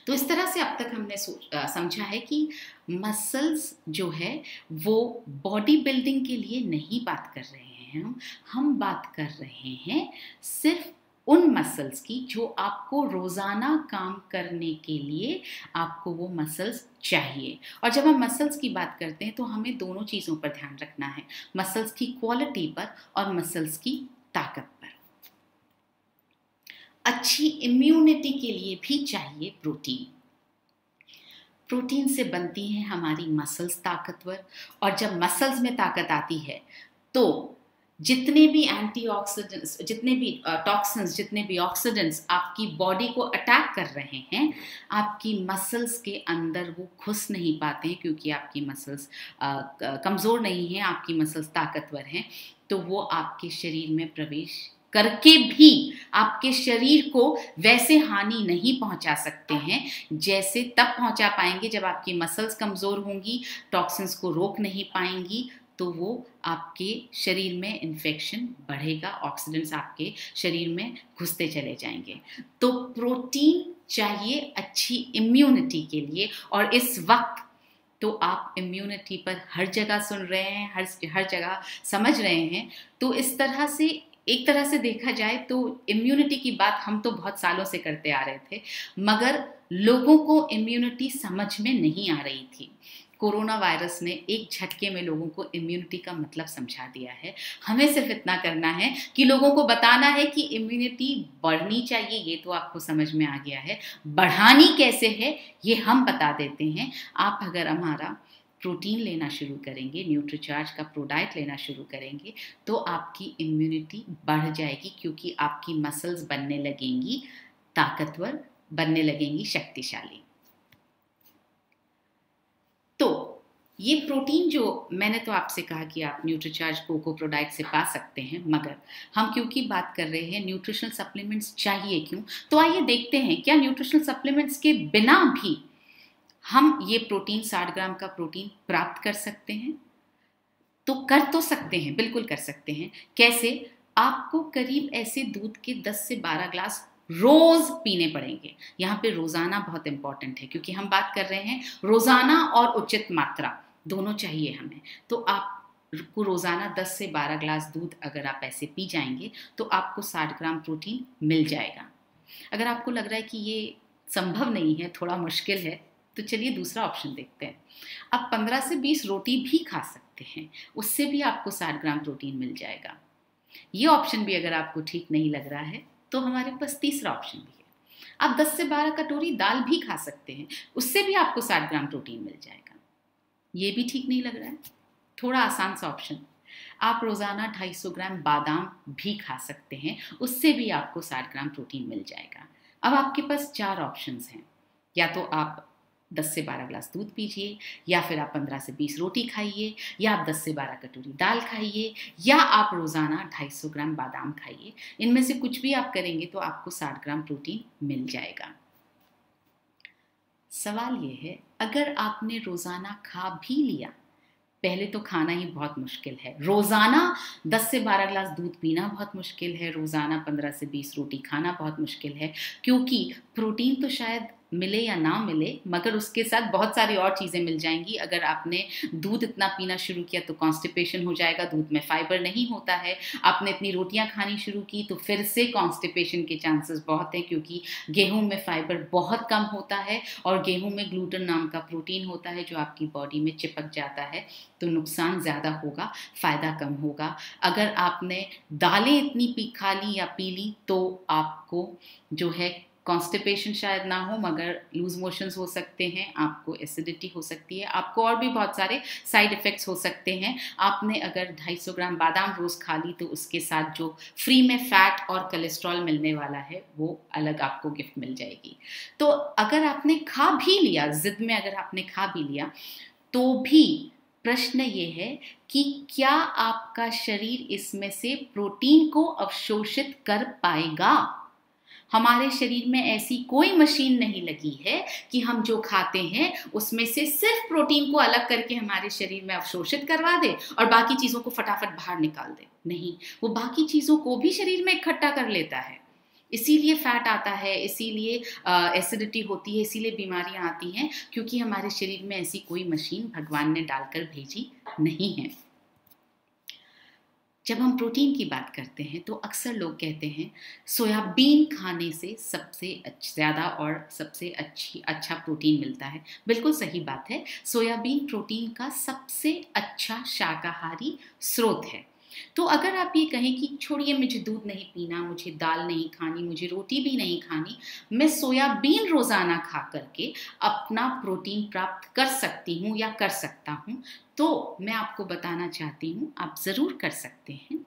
तो इस तरह से अब तक हमने समझा है कि मसल्स जो है वो बॉडी बिल्डिंग के लिए नहीं बात कर रहे हैं हम बात कर रहे हैं सिर्फ उन मसल्स की जो आपको रोजाना काम करने के लिए आपको वो मसल्स चाहिए। और जब हम मसल्स की बात करते हैं तो हमें दोनों चीज़ों पर ध्यान रखना है, मसल्स की क्वालिटी पर और मसल्स की ताकत पर। अच्छी इम्यूनिटी के लिए भी चाहिए प्रोटीन। प्रोटीन से बनती हैं हमारी मसल्स ताकतवर, और जब मसल्स में ताकत आती है तो जितने भी एंटीऑक्सीडेंट्स, जितने भी टॉक्सिन्स, जितने भी ऑक्सीडेंट्स आपकी बॉडी को अटैक कर रहे हैं, आपकी मसल्स के अंदर वो घुस नहीं पाते हैं क्योंकि आपकी मसल्स कमज़ोर नहीं हैं, आपकी मसल्स ताकतवर हैं। तो वो आपके शरीर में प्रवेश करके भी आपके शरीर को वैसे हानि नहीं पहुंचा सकते हैं जैसे तब पहुंचा पाएंगे जब आपकी मसल्स कमज़ोर होंगी, टॉक्सिन्स को रोक नहीं पाएंगी, तो वो आपके शरीर में इन्फेक्शन बढ़ेगा, ऑक्सीडेंट्स आपके शरीर में घुसते चले जाएंगे। तो प्रोटीन चाहिए अच्छी इम्यूनिटी के लिए, और इस वक्त तो आप इम्यूनिटी पर हर जगह सुन रहे हैं, हर जगह समझ रहे हैं। तो इस तरह से एक तरह से देखा जाए तो इम्यूनिटी की बात हम तो बहुत सालों से करते आ रहे थे, मगर लोगों को इम्यूनिटी समझ में नहीं आ रही थी। कोरोना वायरस ने एक झटके में लोगों को इम्यूनिटी का मतलब समझा दिया है। हमें सिर्फ इतना करना है कि लोगों को बताना है कि इम्यूनिटी बढ़नी चाहिए, ये तो आपको समझ में आ गया है। बढ़ानी कैसे है ये हम बता देते हैं। आप अगर हमारा प्रोटीन लेना शुरू करेंगे, न्यूट्रीचार्ज का प्रोडाइट लेना शुरू करेंगे, तो आपकी इम्यूनिटी बढ़ जाएगी क्योंकि आपकी मसल्स बनने लगेंगी ताकतवर, बनने लगेंगी शक्तिशाली। तो ये प्रोटीन जो मैंने तो आपसे कहा कि आप न्यूट्रीचार्ज कोको प्रोडाइट से पा सकते हैं, मगर हम क्योंकि बात कर रहे हैं न्यूट्रिशनल सप्लीमेंट्स चाहिए क्यों, तो आइए देखते हैं क्या न्यूट्रिशनल सप्लीमेंट्स के बिना भी हम ये प्रोटीन 60 ग्राम का प्रोटीन प्राप्त कर सकते हैं। तो कर तो सकते हैं, बिल्कुल कर सकते हैं। कैसे? आपको करीब ऐसे दूध के 10 से 12 ग्लास रोज पीने पड़ेंगे। यहाँ पे रोजाना बहुत इंपॉर्टेंट है क्योंकि हम बात कर रहे हैं रोजाना और उचित मात्रा दोनों चाहिए हमें। तो आपको रोजाना 10 से 12 ग्लास दूध अगर आप ऐसे पी जाएंगे तो आपको 60 ग्राम प्रोटीन मिल जाएगा। अगर आपको लग रहा है कि ये संभव नहीं है, थोड़ा मुश्किल है, तो चलिए दूसरा ऑप्शन देखते हैं। आप 15 से 20 रोटी भी खा सकते हैं, उससे भी आपको 60 ग्राम प्रोटीन मिल जाएगा। ये ऑप्शन भी अगर आपको ठीक नहीं लग रहा है तो हमारे पास तीसरा ऑप्शन भी है। आप 10 से 12 कटोरी दाल भी खा सकते हैं, उससे भी आपको 60 ग्राम प्रोटीन मिल जाएगा। ये भी ठीक नहीं लग रहा है, थोड़ा आसान सा ऑप्शन, आप रोजाना 250 ग्राम बादाम भी खा सकते हैं, उससे भी आपको 60 ग्राम प्रोटीन मिल जाएगा। अब आपके पास 4 ऑप्शंस हैं। या तो आप 10 से 12 ग्लास दूध पीजिए, या फिर आप 15 से 20 रोटी खाइए, या आप 10 से 12 कटोरी दाल खाइए, या आप रोज़ाना 250 ग्राम बादाम खाइए। इनमें से कुछ भी आप करेंगे तो आपको 60 ग्राम प्रोटीन मिल जाएगा। सवाल ये है, अगर आपने रोज़ाना खा भी लिया, पहले तो खाना ही बहुत मुश्किल है, रोज़ाना 10 से 12 ग्लास दूध पीना बहुत मुश्किल है, रोज़ाना 15 से 20 रोटी खाना बहुत मुश्किल है, क्योंकि प्रोटीन तो शायद मिले या ना मिले, मगर उसके साथ बहुत सारी और चीज़ें मिल जाएंगी। अगर आपने दूध इतना पीना शुरू किया तो कॉन्स्टिपेशन हो जाएगा, दूध में फाइबर नहीं होता है। आपने इतनी रोटियां खानी शुरू की तो फिर से कॉन्स्टिपेशन के चांसेस बहुत हैं, क्योंकि गेहूं में फाइबर बहुत कम होता है और गेहूं में ग्लूटेन नाम का प्रोटीन होता है जो आपकी बॉडी में चिपक जाता है, तो नुकसान ज़्यादा होगा, फ़ायदा कम होगा। अगर आपने दालें इतनी खा ली या पी ली तो आपको जो है कॉन्स्टिपेशन शायद ना हो, मगर लूज मोशंस हो सकते हैं, आपको एसिडिटी हो सकती है, आपको और भी बहुत सारे साइड इफ़ेक्ट्स हो सकते हैं। आपने अगर 250 ग्राम बादाम रोज़ खा ली तो उसके साथ जो फ्री में फैट और कोलेस्ट्रॉल मिलने वाला है वो अलग आपको गिफ्ट मिल जाएगी। तो अगर आपने खा भी लिया, ज़िद में अगर आपने खा भी लिया, तो भी प्रश्न ये है कि क्या आपका शरीर इसमें से प्रोटीन को अवशोषित कर पाएगा। हमारे शरीर में ऐसी कोई मशीन नहीं लगी है कि हम जो खाते हैं उसमें से सिर्फ प्रोटीन को अलग करके हमारे शरीर में अवशोषित करवा दे और बाकी चीज़ों को फटाफट बाहर निकाल दे। नहीं, वो बाकी चीज़ों को भी शरीर में इकट्ठा कर लेता है। इसीलिए फैट आता है, इसीलिए एसिडिटी होती है, इसीलिए बीमारियां आती हैं, क्योंकि हमारे शरीर में ऐसी कोई मशीन भगवान ने डालकर भेजी नहीं है। जब हम प्रोटीन की बात करते हैं तो अक्सर लोग कहते हैं सोयाबीन खाने से सबसे ज़्यादा और सबसे अच्छा प्रोटीन मिलता है। बिल्कुल सही बात है, सोयाबीन प्रोटीन का सबसे अच्छा शाकाहारी स्रोत है। तो अगर आप ये कहें कि छोड़िए मुझे दूध नहीं पीना, मुझे दाल नहीं खानी, मुझे रोटी भी नहीं खानी, मैं सोयाबीन रोज़ाना खा करके अपना प्रोटीन प्राप्त कर सकती हूँ या कर सकता हूँ, तो मैं आपको बताना चाहती हूँ आप ज़रूर कर सकते हैं।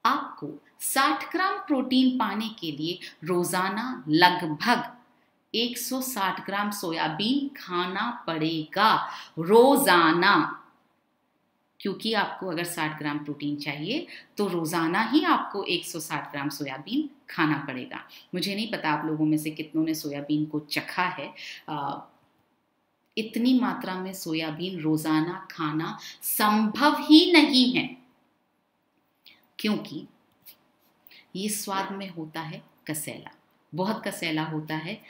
आपको 60 ग्राम प्रोटीन पाने के लिए रोज़ाना लगभग 160 ग्राम सोयाबीन खाना पड़ेगा रोज़ाना, क्योंकि आपको अगर 60 ग्राम प्रोटीन चाहिए तो रोज़ाना ही आपको 160 ग्राम सोयाबीन खाना पड़ेगा। मुझे नहीं पता आप लोगों में से कितनों ने सोयाबीन को चखा है। इतनी मात्रा में सोयाबीन रोज़ाना खाना संभव ही नहीं है, क्योंकि ये स्वाद में होता है कसैला, बहुत कसैला होता है।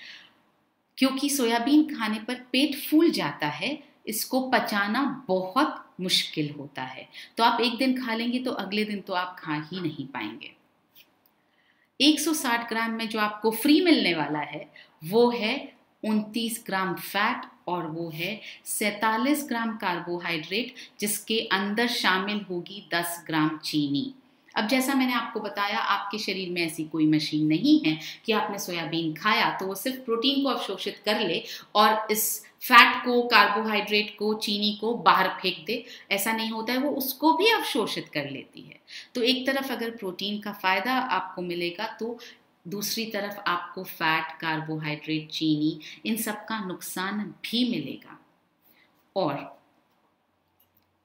क्योंकि सोयाबीन खाने पर पेट फूल जाता है, इसको पचाना बहुत मुश्किल होता है। तो आप एक दिन खा लेंगे तो अगले दिन तो आप खा ही नहीं पाएंगे। 160 ग्राम में जो आपको फ्री मिलने वाला है वो है 29 ग्राम फैट और वो है 47 ग्राम कार्बोहाइड्रेट, जिसके अंदर शामिल होगी 10 ग्राम चीनी। अब जैसा मैंने आपको बताया, आपके शरीर में ऐसी कोई मशीन नहीं है कि आपने सोयाबीन खाया तो वो सिर्फ प्रोटीन को अवशोषित कर ले और इस फैट को, कार्बोहाइड्रेट को, चीनी को बाहर फेंक दे। ऐसा नहीं होता है, वो उसको भी अवशोषित कर लेती है। तो एक तरफ अगर प्रोटीन का फायदा आपको मिलेगा तो दूसरी तरफ आपको फैट, कार्बोहाइड्रेट, चीनी, इन सब का नुकसान भी मिलेगा। और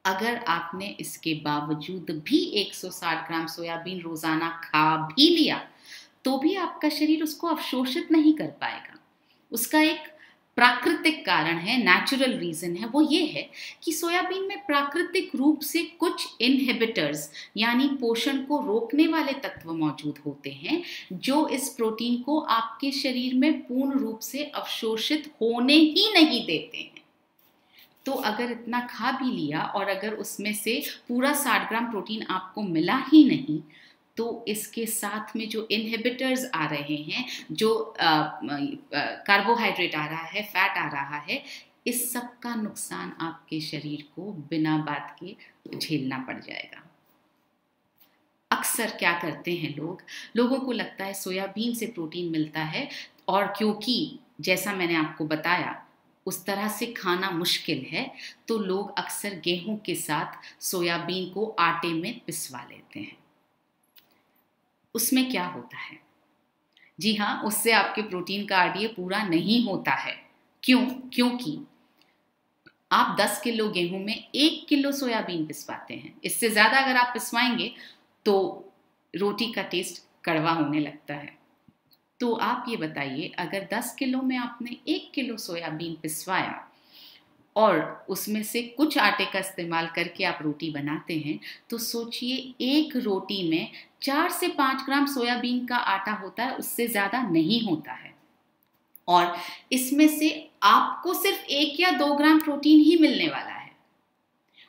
अगर आपने इसके बावजूद भी 160 ग्राम सोयाबीन रोज़ाना खा भी लिया तो भी आपका शरीर उसको अवशोषित नहीं कर पाएगा। उसका एक प्राकृतिक कारण है, नेचुरल रीज़न है, वो ये है कि सोयाबीन में प्राकृतिक रूप से कुछ इनहिबिटर्स यानी पोषण को रोकने वाले तत्व मौजूद होते हैं जो इस प्रोटीन को आपके शरीर में पूर्ण रूप से अवशोषित होने ही नहीं देते हैं। तो अगर इतना खा भी लिया और अगर उसमें से पूरा 60 ग्राम प्रोटीन आपको मिला ही नहीं, तो इसके साथ में जो इनहिबिटर्स आ रहे हैं, जो कार्बोहाइड्रेट आ रहा है, फैट आ रहा है, इस सब का नुकसान आपके शरीर को बिना बात के झेलना पड़ जाएगा। अक्सर क्या करते हैं लोगों को लगता है सोयाबीन से प्रोटीन मिलता है, और क्योंकि जैसा मैंने आपको बताया उस तरह से खाना मुश्किल है, तो लोग अक्सर गेहूं के साथ सोयाबीन को आटे में पिसवा लेते हैं। उसमें क्या होता है? जी हाँ, उससे आपके प्रोटीन का आरडीए पूरा नहीं होता है। क्योंकि आप 10 किलो गेहूं में 1 किलो सोयाबीन पिसवाते हैं। इससे ज़्यादा अगर आप पिसवाएंगे तो रोटी का टेस्ट कड़वा होने लगता है। तो आप ये बताइए, अगर 10 किलो में आपने 1 किलो सोयाबीन पिसवाया और उसमें से कुछ आटे का इस्तेमाल करके आप रोटी बनाते हैं, तो सोचिए एक रोटी में 4 से 5 ग्राम सोयाबीन का आटा होता है, उससे ज़्यादा नहीं होता है। और इसमें से आपको सिर्फ 1 या 2 ग्राम प्रोटीन ही मिलने वाला है,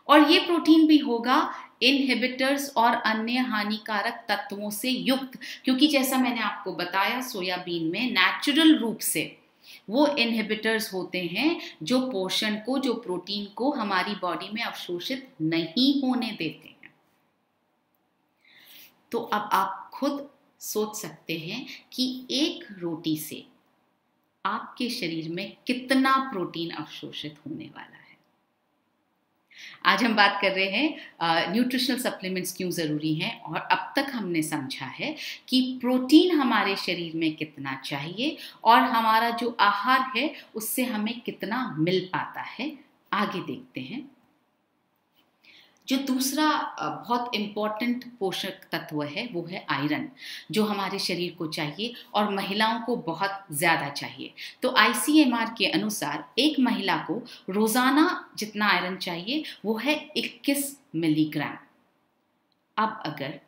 और ये प्रोटीन भी होगा इनहिबिटर्स और अन्य हानिकारक तत्वों से युक्त, क्योंकि जैसा मैंने आपको बताया सोयाबीन में नेचुरल रूप से वो इनहिबिटर्स होते हैं जो पोषण को, जो प्रोटीन को हमारी बॉडी में अवशोषित नहीं होने देते हैं। तो अब आप खुद सोच सकते हैं कि एक रोटी से आपके शरीर में कितना प्रोटीन अवशोषित होने वाला है। आज हम बात कर रहे हैं न्यूट्रिशनल सप्लीमेंट्स क्यों ज़रूरी हैं, और अब तक हमने समझा है कि प्रोटीन हमारे शरीर में कितना चाहिए और हमारा जो आहार है उससे हमें कितना मिल पाता है। आगे देखते हैं। जो दूसरा बहुत इम्पॉर्टेंट पोषक तत्व है वो है आयरन, जो हमारे शरीर को चाहिए और महिलाओं को बहुत ज़्यादा चाहिए। तो ICMR के अनुसार एक महिला को रोज़ाना जितना आयरन चाहिए वो है 21 मिलीग्राम। अब अगर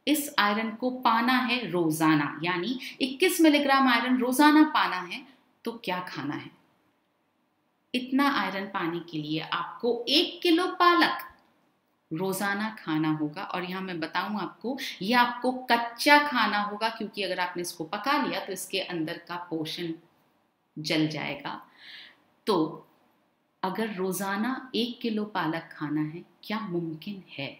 इस आयरन को पाना है रोज़ाना, यानी 21 मिलीग्राम आयरन रोज़ाना पाना है, तो क्या खाना है? इतना आयरन पाने के लिए आपको 1 किलो पालक रोजाना खाना होगा। और यहाँ मैं बताऊं आपको, ये आपको कच्चा खाना होगा, क्योंकि अगर आपने इसको पका लिया तो इसके अंदर का पोषण जल जाएगा। तो अगर रोजाना 1 किलो पालक खाना है, क्या मुमकिन है?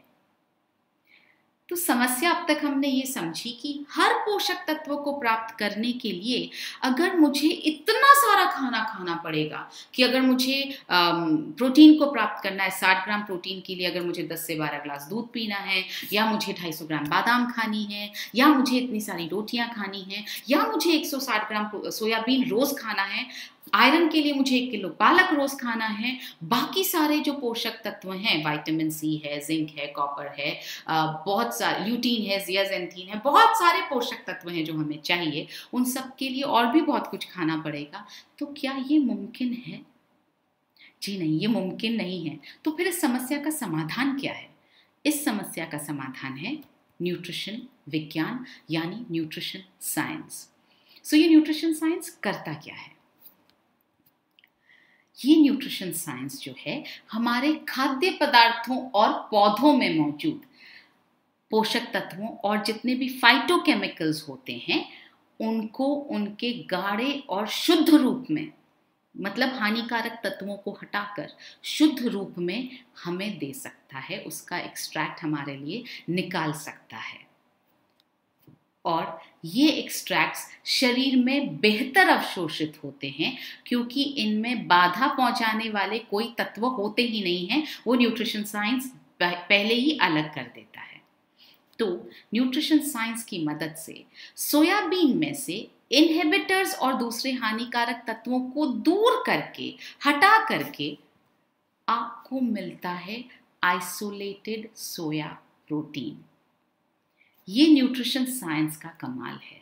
तो समस्या अब तक हमने ये समझी कि हर पोषक तत्व को प्राप्त करने के लिए अगर मुझे इतना सारा खाना खाना पड़ेगा, कि अगर मुझे प्रोटीन को प्राप्त करना है 60 ग्राम प्रोटीन के लिए अगर मुझे 10 से 12 ग्लास दूध पीना है, या मुझे 250 ग्राम बादाम खानी है, या मुझे इतनी सारी रोटियां खानी है, या मुझे 160 ग्राम सोयाबीन रोज खाना है, आयरन के लिए मुझे 1 किलो पालक रोज खाना है, बाकी सारे जो पोषक तत्व हैं, विटामिन सी है, जिंक है, कॉपर है, बहुत सारे ल्यूटीन है, जियाजेंथीन है, बहुत सारे पोषक तत्व हैं जो हमें चाहिए, उन सब के लिए और भी बहुत कुछ खाना पड़ेगा। तो क्या ये मुमकिन है? जी नहीं, ये मुमकिन नहीं है। तो फिर इस समस्या का समाधान क्या है? इस समस्या का समाधान है न्यूट्रिशन विज्ञान, यानी न्यूट्रिशन साइंस। सो ये न्यूट्रिशन साइंस करता क्या है? ये न्यूट्रिशन साइंस जो है हमारे खाद्य पदार्थों और पौधों में मौजूद पोषक तत्वों और जितने भी फाइटोकेमिकल्स होते हैं उनको उनके गाढ़े और शुद्ध रूप में, मतलब हानिकारक तत्वों को हटाकर शुद्ध रूप में हमें दे सकता है, उसका एक्सट्रैक्ट हमारे लिए निकाल सकता है। और ये एक्सट्रैक्ट्स शरीर में बेहतर अवशोषित होते हैं, क्योंकि इनमें बाधा पहुंचाने वाले कोई तत्व होते ही नहीं हैं। वो न्यूट्रिशन साइंस पहले ही अलग कर देता है। तो न्यूट्रिशन साइंस की मदद से सोयाबीन में से इनहिबिटर्स और दूसरे हानिकारक तत्वों को दूर करके, हटा करके आपको मिलता है आइसोलेटेड सोया प्रोटीन। ये न्यूट्रिशन साइंस का कमाल है।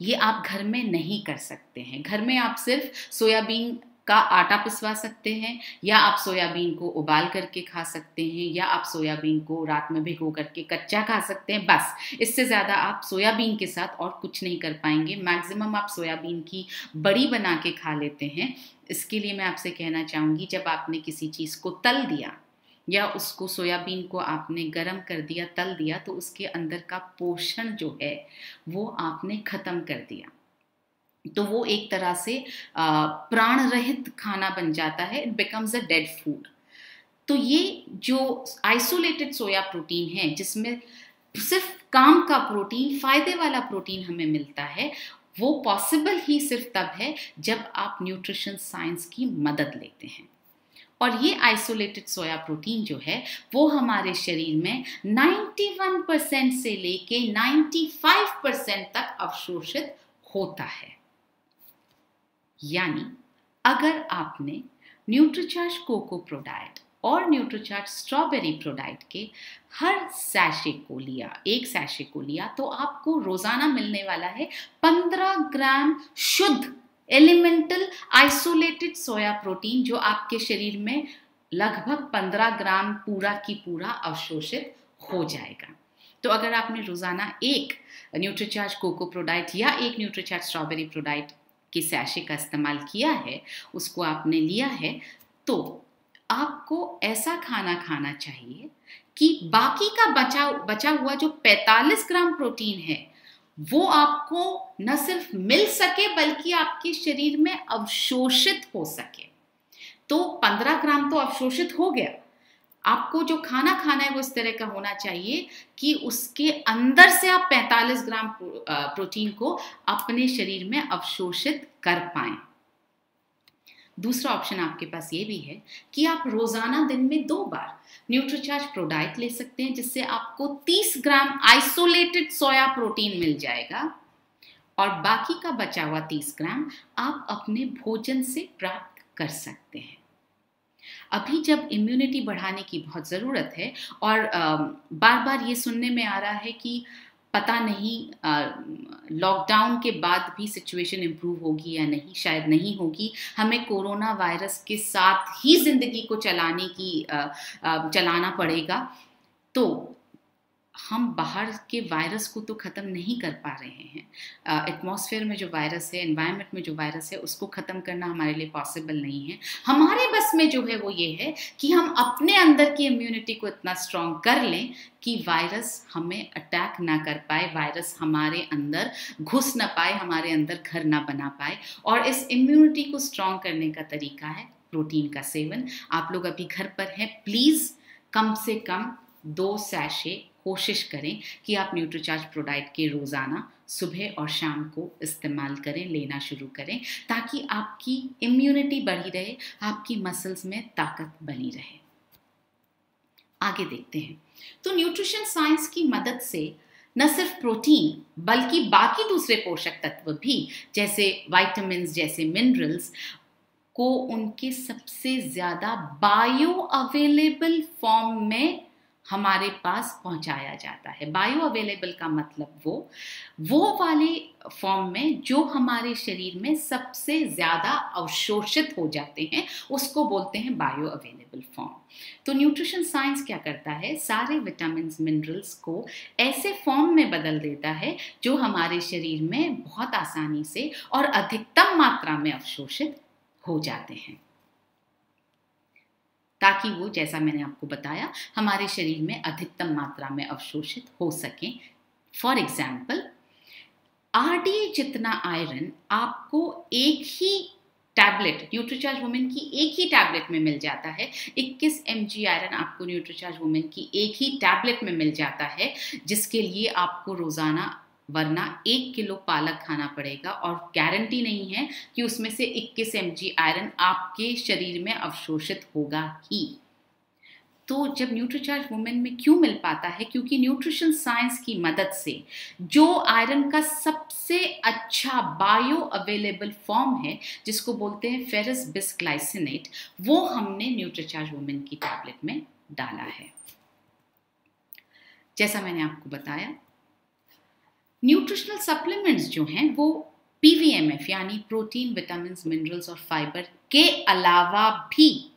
ये आप घर में नहीं कर सकते हैं। घर में आप सिर्फ सोयाबीन का आटा पिसवा सकते हैं, या आप सोयाबीन को उबाल करके खा सकते हैं, या आप सोयाबीन को रात में भिगो करके कच्चा खा सकते हैं। बस इससे ज़्यादा आप सोयाबीन के साथ और कुछ नहीं कर पाएंगे। मैक्सिमम आप सोयाबीन की बड़ी बना के खा लेते हैं। इसके लिए मैं आपसे कहना चाहूँगी, जब आपने किसी चीज़ को तल दिया या उसको सोयाबीन को आपने गरम कर दिया, तल दिया, तो उसके अंदर का पोषण जो है वो आपने ख़त्म कर दिया। तो वो एक तरह से प्राण रहित खाना बन जाता है। It becomes a dead food. तो ये जो आइसोलेटेड सोया प्रोटीन है, जिसमें सिर्फ काम का प्रोटीन, फायदे वाला प्रोटीन हमें मिलता है, वो पॉसिबल ही सिर्फ तब है जब आप न्यूट्रिशन साइंस की मदद लेते हैं। और ये आइसोलेटेड सोया प्रोटीन जो है वो हमारे शरीर में 91% से लेके 95% तक अवशोषित होता है। यानी अगर आपने न्यूट्रीचार्ज कोको प्रो डाइट और न्यूट्रीचार्ज स्ट्रॉबेरी प्रो डाइट के हर सैशे को लिया, एक सैशे को लिया, तो आपको रोजाना मिलने वाला है 15 ग्राम शुद्ध एलिमेंटल आइसोलेटेड सोया प्रोटीन, जो आपके शरीर में लगभग 15 ग्राम पूरा की पूरा अवशोषित हो जाएगा। तो अगर आपने रोजाना एक न्यूट्रीचार्ज कोको प्रो डाइट या एक न्यूट्रीचार्ज स्ट्रॉबेरी प्रो डाइट के सैशे का इस्तेमाल किया है, उसको आपने लिया है, तो आपको ऐसा खाना खाना चाहिए कि बाकी का बचा हुआ जो 45 ग्राम प्रोटीन है वो आपको न सिर्फ मिल सके बल्कि आपके शरीर में अवशोषित हो सके। तो 15 ग्राम तो अवशोषित हो गया, आपको जो खाना खाना है वो इस तरह का होना चाहिए कि उसके अंदर से आप 45 ग्राम प्रोटीन को अपने शरीर में अवशोषित कर पाएं। दूसरा ऑप्शन आपके पास ये भी है कि आप रोजाना दिन में 2 बार न्यूट्रीचार्ज प्रो डाइट ले सकते हैं, जिससे आपको 30 ग्राम आइसोलेटेड सोया प्रोटीन मिल जाएगा और बाकी का बचा हुआ 30 ग्राम आप अपने भोजन से प्राप्त कर सकते हैं। अभी जब इम्यूनिटी बढ़ाने की बहुत ज़रूरत है और बार बार ये सुनने में आ रहा है कि पता नहीं लॉकडाउन के बाद भी सिचुएशन इम्प्रूव होगी या नहीं, शायद नहीं होगी, हमें कोरोना वायरस के साथ ही ज़िंदगी को चलाना पड़ेगा, तो हम बाहर के वायरस को तो ख़त्म नहीं कर पा रहे हैं। एटमॉस्फेयर में जो वायरस है, एनवायरनमेंट में जो वायरस है, उसको ख़त्म करना हमारे लिए पॉसिबल नहीं है। हमारे बस में जो है वो ये है कि हम अपने अंदर की इम्यूनिटी को इतना स्ट्रॉन्ग कर लें कि वायरस हमें अटैक ना कर पाए, वायरस हमारे अंदर घुस ना पाए, हमारे अंदर घर ना बना पाए। और इस इम्यूनिटी को स्ट्रॉन्ग करने का तरीका है प्रोटीन का सेवन। आप लोग अभी घर पर हैं, प्लीज़ कम से कम 2 सैशे कोशिश करें कि आप न्यूट्रीचार्ज प्रो डाइट के रोज़ाना सुबह और शाम को इस्तेमाल करें, लेना शुरू करें, ताकि आपकी इम्यूनिटी बढ़ी रहे, आपकी मसल्स में ताकत बनी रहे। आगे देखते हैं। तो न्यूट्रिशन साइंस की मदद से न सिर्फ प्रोटीन बल्कि बाकी दूसरे पोषक तत्व भी, जैसे विटामिन्स, जैसे मिनरल्स को उनके सबसे ज़्यादा बायो अवेलेबल फॉर्म में हमारे पास पहुंचाया जाता है। बायो अवेलेबल का मतलब वो वाले फॉर्म में जो हमारे शरीर में सबसे ज़्यादा अवशोषित हो जाते हैं, उसको बोलते हैं बायो अवेलेबल फॉर्म। तो न्यूट्रिशन साइंस क्या करता है, सारे विटामिन्स मिनरल्स को ऐसे फॉर्म में बदल देता है जो हमारे शरीर में बहुत आसानी से और अधिकतम मात्रा में अवशोषित हो जाते हैं, ताकि वो, जैसा मैंने आपको बताया, हमारे शरीर में अधिकतम मात्रा में अवशोषित हो सकें। फॉर एग्जाम्पल, RDA जितना आयरन आपको एक ही टैबलेट, न्यूट्रीचार्ज वुमेन की एक ही टैबलेट में मिल जाता है। 21 mg आयरन आपको न्यूट्रीचार्ज वुमेन की एक ही टैबलेट में मिल जाता है, जिसके लिए आपको रोजाना वरना 1 किलो पालक खाना पड़ेगा और गारंटी नहीं है कि उसमें से 21 mg आयरन आपके शरीर में अवशोषित होगा ही। तो जब न्यूट्रीचार्ज वुमेन में क्यों मिल पाता है, क्योंकि न्यूट्रिशन साइंस की मदद से जो आयरन का सबसे अच्छा बायो अवेलेबल फॉर्म है, जिसको बोलते हैं फेरस बिस्ग्लाइसिनेट, वो हमने न्यूट्रीचार्ज वुमेन की टैबलेट में डाला है। जैसा मैंने आपको बताया, न्यूट्रिशनल सप्लीमेंट्स जो हैं वो PVMF यानी प्रोटीन, विटामिन्स, मिनरल्स और फाइबर के अलावा भी,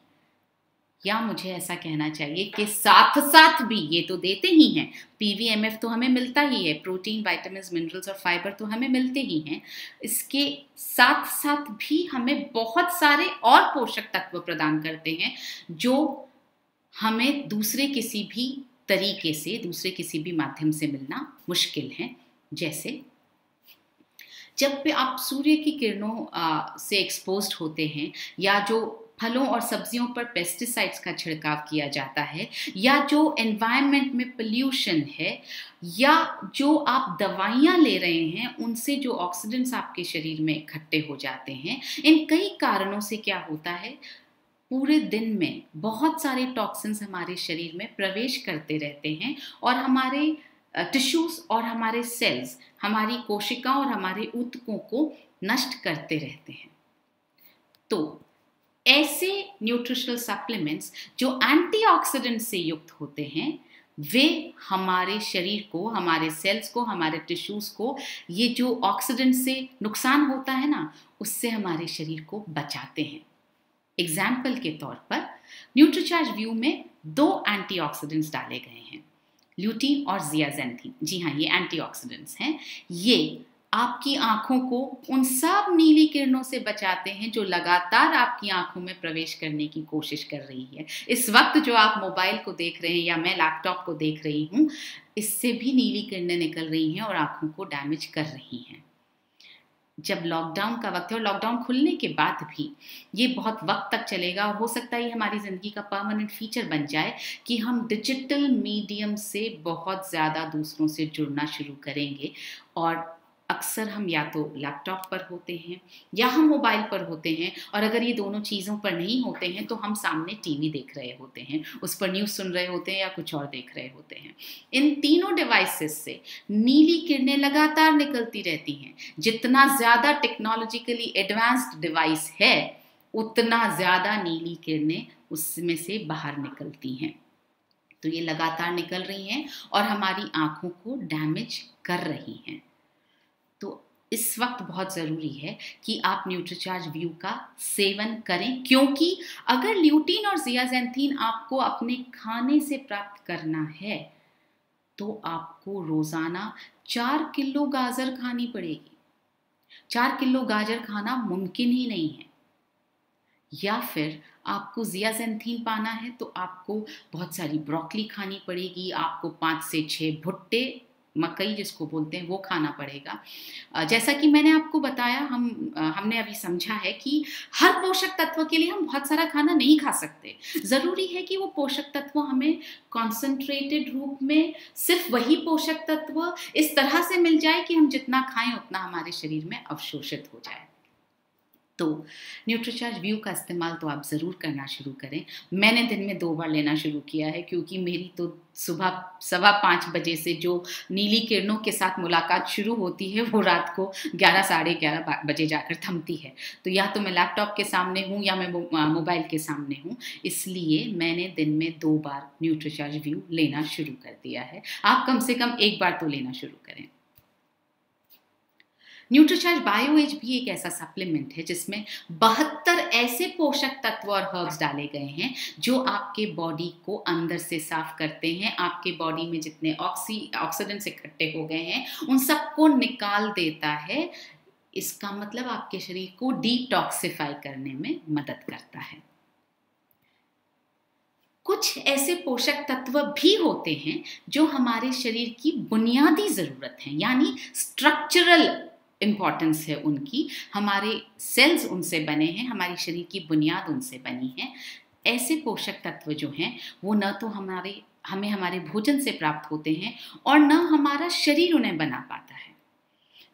या मुझे ऐसा कहना चाहिए कि साथ साथ भी, ये तो देते ही हैं, PVMF तो हमें मिलता ही है, प्रोटीन, विटामिन्स, मिनरल्स और फाइबर तो हमें मिलते ही हैं, इसके साथ साथ भी हमें बहुत सारे और पोषक तत्व प्रदान करते हैं जो हमें दूसरे किसी भी तरीके से, दूसरे किसी भी माध्यम से मिलना मुश्किल है। जैसे जब भी आप सूर्य की किरणों से एक्सपोज्ड होते हैं, या जो फलों और सब्जियों पर पेस्टिसाइड्स का छिड़काव किया जाता है, या जो एनवायरनमेंट में पोल्यूशन है, या जो आप दवाइयाँ ले रहे हैं, उनसे जो ऑक्सीडेंट्स आपके शरीर में इकट्ठे हो जाते हैं, इन कई कारणों से क्या होता है, पूरे दिन में बहुत सारे टॉक्सिन्स हमारे शरीर में प्रवेश करते रहते हैं और हमारे टिश्यूज और हमारे सेल्स, हमारी कोशिकाओं और हमारे ऊतकों को नष्ट करते रहते हैं। तो ऐसे न्यूट्रिशनल सप्लीमेंट्स जो एंटीऑक्सीडेंट से युक्त होते हैं, वे हमारे शरीर को, हमारे सेल्स को, हमारे टिश्यूज को, ये जो ऑक्सीडेंट से नुकसान होता है ना, उससे हमारे शरीर को बचाते हैं। एग्जाम्पल के तौर पर न्यूट्रीचार्ज व्यू में 2 एंटीऑक्सीडेंट्स डाले गए हैं, ल्यूटीन और जियाजेंथीन। जी हाँ, ये एंटीऑक्सीडेंट्स हैं। ये आपकी आंखों को उन सब नीली किरणों से बचाते हैं जो लगातार आपकी आंखों में प्रवेश करने की कोशिश कर रही है। इस वक्त जो आप मोबाइल को देख रहे हैं या मैं लैपटॉप को देख रही हूँ, इससे भी नीली किरणें निकल रही हैं और आंखों को डैमेज कर रही हैं। जब लॉकडाउन का वक्त है और लॉकडाउन खुलने के बाद भी ये बहुत वक्त तक चलेगा और हो सकता है ये हमारी ज़िंदगी का परमानेंट फीचर बन जाए कि हम डिजिटल मीडियम से बहुत ज़्यादा दूसरों से जुड़ना शुरू करेंगे। और अक्सर हम या तो लैपटॉप पर होते हैं या हम मोबाइल पर होते हैं, और अगर ये दोनों चीज़ों पर नहीं होते हैं तो हम सामने टीवी देख रहे होते हैं, उस पर न्यूज़ सुन रहे होते हैं या कुछ और देख रहे होते हैं। इन तीनों डिवाइसेस से नीली किरणें लगातार निकलती रहती हैं। जितना ज़्यादा टेक्नोलॉजिकली एडवांस्ड डिवाइस है, उतना ज़्यादा नीली किरणें उसमें से बाहर निकलती हैं। तो ये लगातार निकल रही हैं और हमारी आँखों को डैमेज कर रही हैं। तो इस वक्त बहुत ज़रूरी है कि आप न्यूट्रीचार्ज व्यू का सेवन करें, क्योंकि अगर ल्यूटीन और जियाजेंथीन आपको अपने खाने से प्राप्त करना है तो आपको रोज़ाना 4 किलो गाजर खानी पड़ेगी। 4 किलो गाजर खाना मुमकिन ही नहीं है। या फिर आपको जियाजेंथीन पाना है तो आपको बहुत सारी ब्रोकली खानी पड़ेगी, आपको 5 से 6 भुट्टे, मकई जिसको बोलते हैं, वो खाना पड़ेगा। जैसा कि मैंने आपको बताया, हमने अभी समझा है कि हर पोषक तत्व के लिए हम बहुत सारा खाना नहीं खा सकते। ज़रूरी है कि वो पोषक तत्व हमें कॉन्सेंट्रेटेड रूप में, सिर्फ वही पोषक तत्व इस तरह से मिल जाए कि हम जितना खाएं उतना हमारे शरीर में अवशोषित हो जाए। तो न्यूट्रीचार्ज व्यू का इस्तेमाल तो आप ज़रूर करना शुरू करें। मैंने दिन में 2 बार लेना शुरू किया है, क्योंकि मेरी तो सुबह 5:15 बजे से जो नीली किरणों के साथ मुलाकात शुरू होती है वो रात को 11 साढ़े 11 बजे जाकर थमती है। तो या तो मैं लैपटॉप के सामने हूँ या मैं मोबाइल के सामने हूँ, इसलिए मैंने दिन में 2 बार न्यूट्रीचार्ज व्यू लेना शुरू कर दिया है। आप कम से कम 1 बार तो लेना शुरू करें। न्यूट्रीचार्ज बायो एज भी एक ऐसा सप्लीमेंट है जिसमें 72 ऐसे पोषक तत्व और हर्ब्स डाले गए हैं जो आपके बॉडी को अंदर से साफ करते हैं। आपके बॉडी में जितने ऑक्सीडेंट्स इकट्ठे हो गए हैं उन सबको निकाल देता है। इसका मतलब आपके शरीर को डिटॉक्सिफाई करने में मदद करता है। कुछ ऐसे पोषक तत्व भी होते हैं जो हमारे शरीर की बुनियादी ज़रूरत है, यानी स्ट्रक्चरल इम्पॉर्टेंस है उनकी। हमारे सेल्स उनसे बने हैं, हमारी शरीर की बुनियाद उनसे बनी है। ऐसे पोषक तत्व जो हैं वो न तो हमें हमारे भोजन से प्राप्त होते हैं और न हमारा शरीर उन्हें बना पाता है।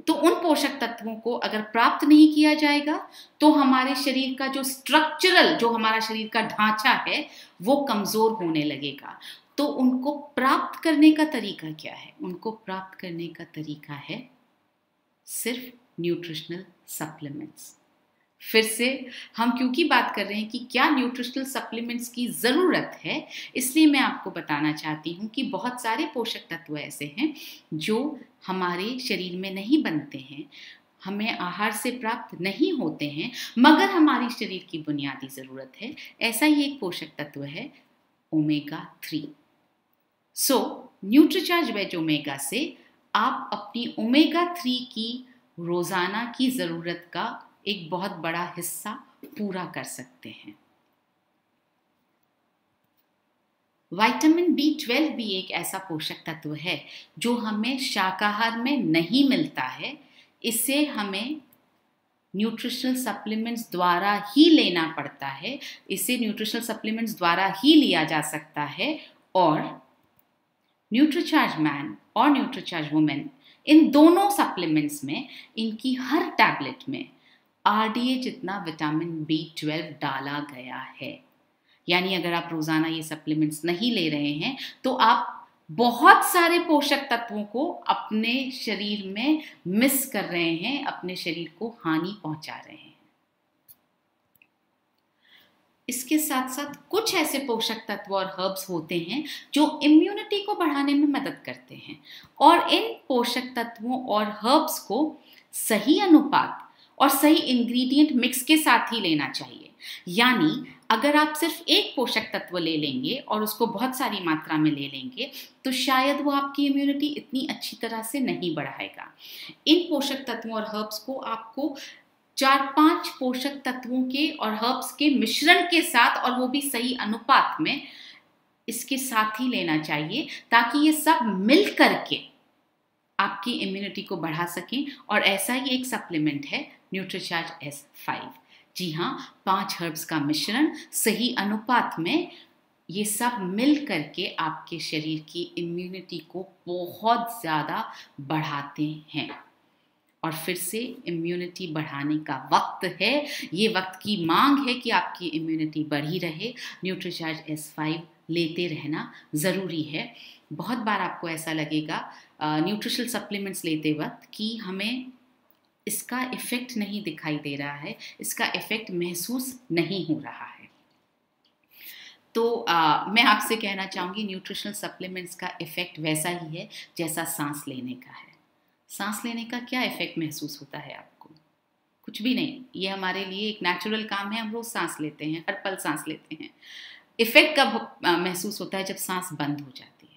तो उन पोषक तत्वों को अगर प्राप्त नहीं किया जाएगा तो हमारे शरीर का जो स्ट्रक्चरल, जो हमारा शरीर का ढांचा है, वो कमज़ोर होने लगेगा। तो उनको प्राप्त करने का तरीका क्या है? उनको प्राप्त करने का तरीका है सिर्फ न्यूट्रिशनल सप्लीमेंट्स। फिर से हम क्योंकि बात कर रहे हैं कि क्या न्यूट्रिशनल सप्लीमेंट्स की ज़रूरत है, इसलिए मैं आपको बताना चाहती हूँ कि बहुत सारे पोषक तत्व ऐसे हैं जो हमारे शरीर में नहीं बनते हैं, हमें आहार से प्राप्त नहीं होते हैं, मगर हमारी शरीर की बुनियादी ज़रूरत है। ऐसा ही एक पोषक तत्व है ओमेगा 3। न्यूट्रीचार्ज वेज ओमेगा से आप अपनी ओमेगा 3 की रोज़ाना की ज़रूरत का एक बहुत बड़ा हिस्सा पूरा कर सकते हैं। विटामिन B12 भी एक ऐसा पोषक तत्व है जो हमें शाकाहार में नहीं मिलता है। इसे हमें न्यूट्रिशनल सप्लीमेंट्स द्वारा ही लेना पड़ता है। इसे न्यूट्रिशनल सप्लीमेंट्स द्वारा ही लिया जा सकता है। और न्यूट्रीचार्ज मैन और न्यूट्रीचार्ज वुमेन, इन दोनों सप्लीमेंट्स में, इनकी हर टैबलेट में RDA जितना विटामिन B12 डाला गया है। यानी अगर आप रोज़ाना ये सप्लीमेंट्स नहीं ले रहे हैं तो आप बहुत सारे पोषक तत्वों को अपने शरीर में मिस कर रहे हैं, अपने शरीर को हानि पहुंचा रहे हैं। इसके साथ साथ कुछ ऐसे पोषक तत्व और हर्ब्स होते हैं जो इम्यूनिटी को बढ़ाने में मदद करते हैं, और इन पोषक तत्वों और हर्ब्स को सही अनुपात और सही इंग्रेडिएंट मिक्स के साथ ही लेना चाहिए। यानी अगर आप सिर्फ एक पोषक तत्व ले लेंगे और उसको बहुत सारी मात्रा में ले लेंगे तो शायद वो आपकी इम्यूनिटी इतनी अच्छी तरह से नहीं बढ़ाएगा। इन पोषक तत्वों और हर्ब्स को आपको 4-5 पोषक तत्वों के और हर्ब्स के मिश्रण के साथ, और वो भी सही अनुपात में, इसके साथ ही लेना चाहिए ताकि ये सब मिल करके आपकी इम्यूनिटी को बढ़ा सकें। और ऐसा ही एक सप्लीमेंट है न्यूट्रीचार्ज S5। जी हाँ, 5 हर्ब्स का मिश्रण सही अनुपात में, ये सब मिल करके आपके शरीर की इम्यूनिटी को बहुत ज़्यादा बढ़ाते हैं। और फिर से इम्यूनिटी बढ़ाने का वक्त है, ये वक्त की मांग है कि आपकी इम्यूनिटी बढ़ी रहे। न्यूट्रीचार्ज S5 लेते रहना ज़रूरी है। बहुत बार आपको ऐसा लगेगा न्यूट्रिशनल सप्लीमेंट्स लेते वक्त कि हमें इसका इफ़ेक्ट नहीं दिखाई दे रहा है, इसका इफ़ेक्ट महसूस नहीं हो रहा है। तो मैं आपसे कहना चाहूँगी न्यूट्रिशनल सप्लीमेंट्स का इफ़ेक्ट वैसा ही है जैसा सांस लेने का है। सांस लेने का क्या इफ़ेक्ट महसूस होता है आपको? कुछ भी नहीं। ये हमारे लिए एक नेचुरल काम है, हम रोज़ सांस लेते हैं, हर पल सांस लेते हैं। इफ़ेक्ट कब महसूस होता है? जब सांस बंद हो जाती है।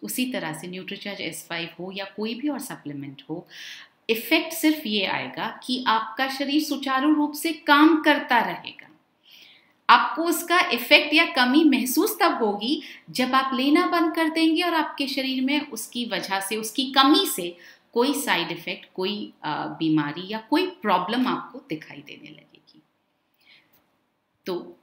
उसी तरह से न्यूट्रीचार्ज S5 हो या कोई भी और सप्लीमेंट हो, इफ़ेक्ट सिर्फ ये आएगा कि आपका शरीर सुचारू रूप से काम करता रहेगा। आपको उसका इफ़ेक्ट या कमी महसूस तब होगी जब आप लेना बंद कर देंगे और आपके शरीर में उसकी वजह से, उसकी कमी से कोई साइड इफ़ेक्ट, कोई बीमारी या कोई प्रॉब्लम आपको दिखाई देने लगेगी। तो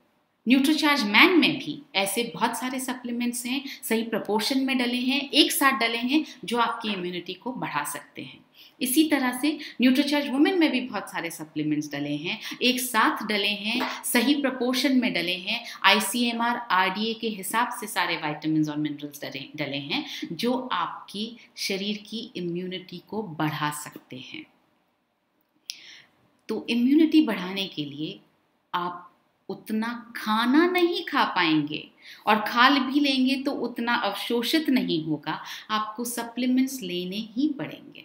न्यूट्रीचार्ज मैन में भी ऐसे बहुत सारे सप्लीमेंट्स हैं, सही प्रपोर्शन में डले हैं, एक साथ डले हैं, जो आपकी इम्यूनिटी को बढ़ा सकते हैं। इसी तरह से न्यूट्रीचार्ज वुमेन में भी बहुत सारे सप्लीमेंट्स डले हैं, एक साथ डले हैं, सही प्रपोर्शन में डले हैं, ICMR RDA के हिसाब से सारे विटामिन्स और मिनरल्स डले हैं, जो आपकी शरीर की इम्यूनिटी को बढ़ा सकते हैं। तो इम्यूनिटी बढ़ाने के लिए आप उतना खाना नहीं खा पाएंगे, और खा भी लेंगे तो उतना अवशोषित नहीं होगा, आपको सप्लीमेंट्स लेने ही पड़ेंगे।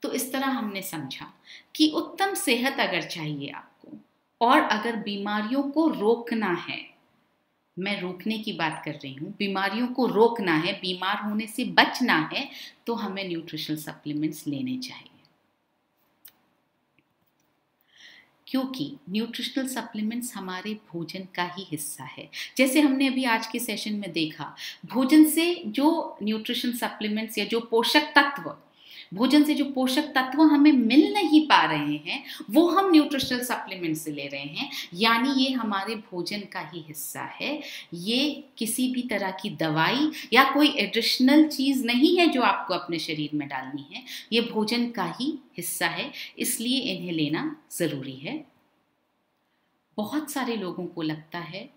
तो इस तरह हमने समझा कि उत्तम सेहत अगर चाहिए आपको, और अगर बीमारियों को रोकना है, मैं रोकने की बात कर रही हूँ, बीमारियों को रोकना है, बीमार होने से बचना है, तो हमें न्यूट्रिशनल सप्लीमेंट्स लेने चाहिए। क्योंकि न्यूट्रिशनल सप्लीमेंट्स हमारे भोजन का ही हिस्सा है। जैसे हमने अभी आज के सेशन में देखा, भोजन से जो न्यूट्रिशन सप्लीमेंट्स या जो पोषक तत्व, भोजन से जो पोषक तत्व हमें मिल नहीं पा रहे हैं, वो हम न्यूट्रिशनल सप्लीमेंट से ले रहे हैं। यानी ये हमारे भोजन का ही हिस्सा है। ये किसी भी तरह की दवाई या कोई एडिशनल चीज़ नहीं है जो आपको अपने शरीर में डालनी है, ये भोजन का ही हिस्सा है, इसलिए इन्हें लेना ज़रूरी है। बहुत सारे लोगों को लगता है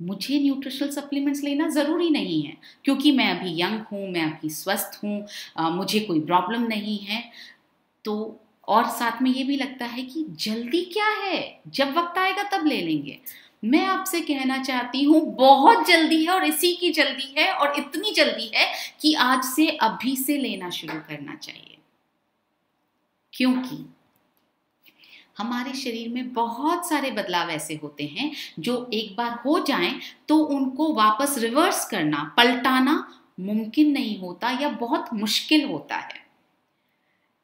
मुझे न्यूट्रिशनल सप्लीमेंट्स लेना ज़रूरी नहीं है, क्योंकि मैं अभी यंग हूँ, मैं अभी स्वस्थ हूँ, मुझे कोई प्रॉब्लम नहीं है। तो और साथ में ये भी लगता है कि जल्दी क्या है, जब वक्त आएगा तब ले लेंगे। मैं आपसे कहना चाहती हूँ बहुत जल्दी है, और इसी की जल्दी है, और इतनी जल्दी है कि आज से, अभी से लेना शुरू करना चाहिए। क्योंकि हमारे शरीर में बहुत सारे बदलाव ऐसे होते हैं जो एक बार हो जाएं तो उनको वापस रिवर्स करना, पलटाना मुमकिन नहीं होता, या बहुत मुश्किल होता है।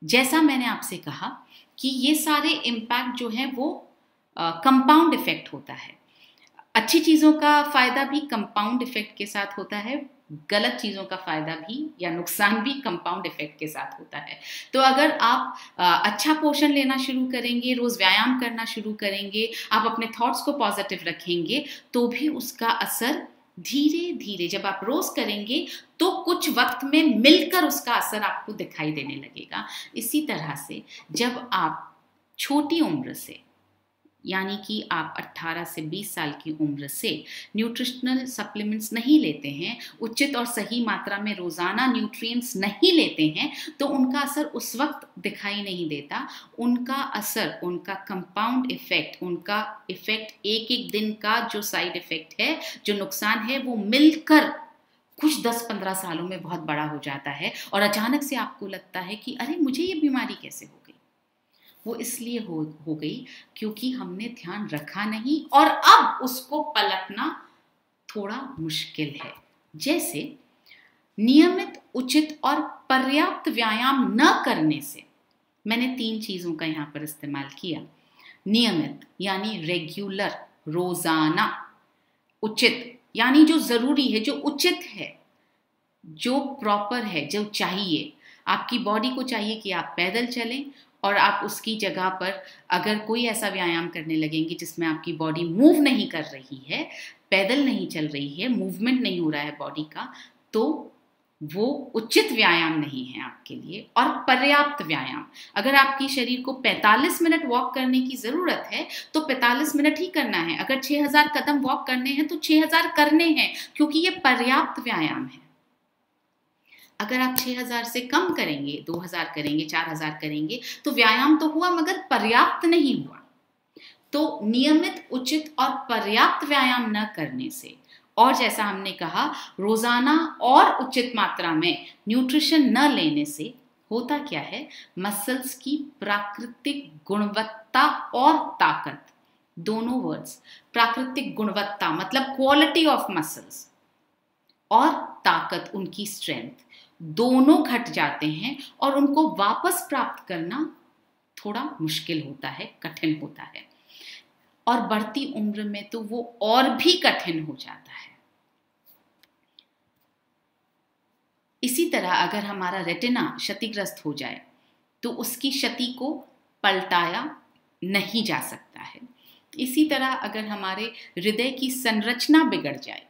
जैसा मैंने आपसे कहा कि ये सारे इम्पैक्ट जो हैं वो कंपाउंड इफेक्ट होता है। अच्छी चीज़ों का फ़ायदा भी कंपाउंड इफेक्ट के साथ होता है, गलत चीज़ों का फ़ायदा भी या नुकसान भी कंपाउंड इफेक्ट के साथ होता है। तो अगर आप अच्छा पोषण लेना शुरू करेंगे, रोज़ व्यायाम करना शुरू करेंगे, आप अपने थॉट्स को पॉजिटिव रखेंगे, तो भी उसका असर धीरे धीरे, जब आप रोज़ करेंगे तो कुछ वक्त में मिलकर उसका असर आपको दिखाई देने लगेगा। इसी तरह से जब आप छोटी उम्र से यानी कि आप 18 से 20 साल की उम्र से न्यूट्रिशनल सप्लीमेंट्स नहीं लेते हैं, उचित और सही मात्रा में रोज़ाना न्यूट्रिएंट्स नहीं लेते हैं, तो उनका असर उस वक्त दिखाई नहीं देता। उनका असर, उनका कंपाउंड इफेक्ट, उनका इफेक्ट एक एक दिन का जो साइड इफेक्ट है, जो नुकसान है, वो मिलकर कुछ 10-15 सालों में बहुत बड़ा हो जाता है और अचानक से आपको लगता है कि अरे मुझे ये बीमारी कैसे हो गई। वो इसलिए हो गई क्योंकि हमने ध्यान रखा नहीं और अब उसको पलटना थोड़ा मुश्किल है। जैसे नियमित, उचित और पर्याप्त व्यायाम न करने से, मैंने 3 चीजों का यहाँ पर इस्तेमाल किया। नियमित यानी रेगुलर, रोजाना। उचित यानी जो जरूरी है, जो उचित है, जो प्रॉपर है, जो चाहिए। आपकी बॉडी को चाहिए कि आप पैदल चलें और आप उसकी जगह पर अगर कोई ऐसा व्यायाम करने लगेंगे जिसमें आपकी बॉडी मूव नहीं कर रही है, पैदल नहीं चल रही है, मूवमेंट नहीं हो रहा है बॉडी का, तो वो उचित व्यायाम नहीं है आपके लिए। और पर्याप्त व्यायाम, अगर आपकी शरीर को 45 मिनट वॉक करने की ज़रूरत है तो 45 मिनट ही करना है। अगर 6000 कदम वॉक करने हैं तो 6000 करने हैं, क्योंकि ये पर्याप्त व्यायाम है। अगर आप 6000 से कम करेंगे, 2000 करेंगे, 4000 करेंगे, तो व्यायाम तो हुआ मगर पर्याप्त नहीं हुआ। तो नियमित, उचित और पर्याप्त व्यायाम न करने से, और जैसा हमने कहा रोजाना और उचित मात्रा में न्यूट्रिशन न लेने से होता क्या है, मसल्स की प्राकृतिक गुणवत्ता और ताकत, दोनों वर्ड्स, प्राकृतिक गुणवत्ता मतलब क्वालिटी ऑफ मसल्स, और ताकत, उनकी स्ट्रेंथ, दोनों घट जाते हैं और उनको वापस प्राप्त करना थोड़ा मुश्किल होता है, कठिन होता है। और बढ़ती उम्र में तो वो और भी कठिन हो जाता है। इसी तरह अगर हमारा रेटिना क्षतिग्रस्त हो जाए तो उसकी क्षति को पलटाया नहीं जा सकता है। इसी तरह अगर हमारे हृदय की संरचना बिगड़ जाए,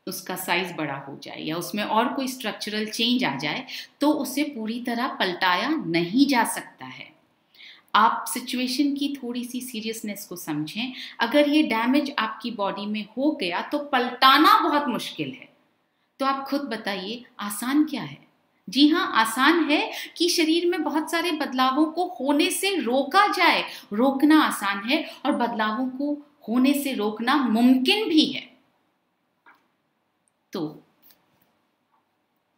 उसका साइज बड़ा हो जाए या उसमें और कोई स्ट्रक्चरल चेंज आ जाए, तो उसे पूरी तरह पलटाया नहीं जा सकता है। आप सिचुएशन की थोड़ी सी सीरियसनेस को समझें। अगर ये डैमेज आपकी बॉडी में हो गया तो पलटाना बहुत मुश्किल है। तो आप खुद बताइए, आसान क्या है? जी हाँ, आसान है कि शरीर में बहुत सारे बदलावों को होने से रोका जाए। रोकना आसान है और बदलावों को होने से रोकना मुमकिन भी है। तो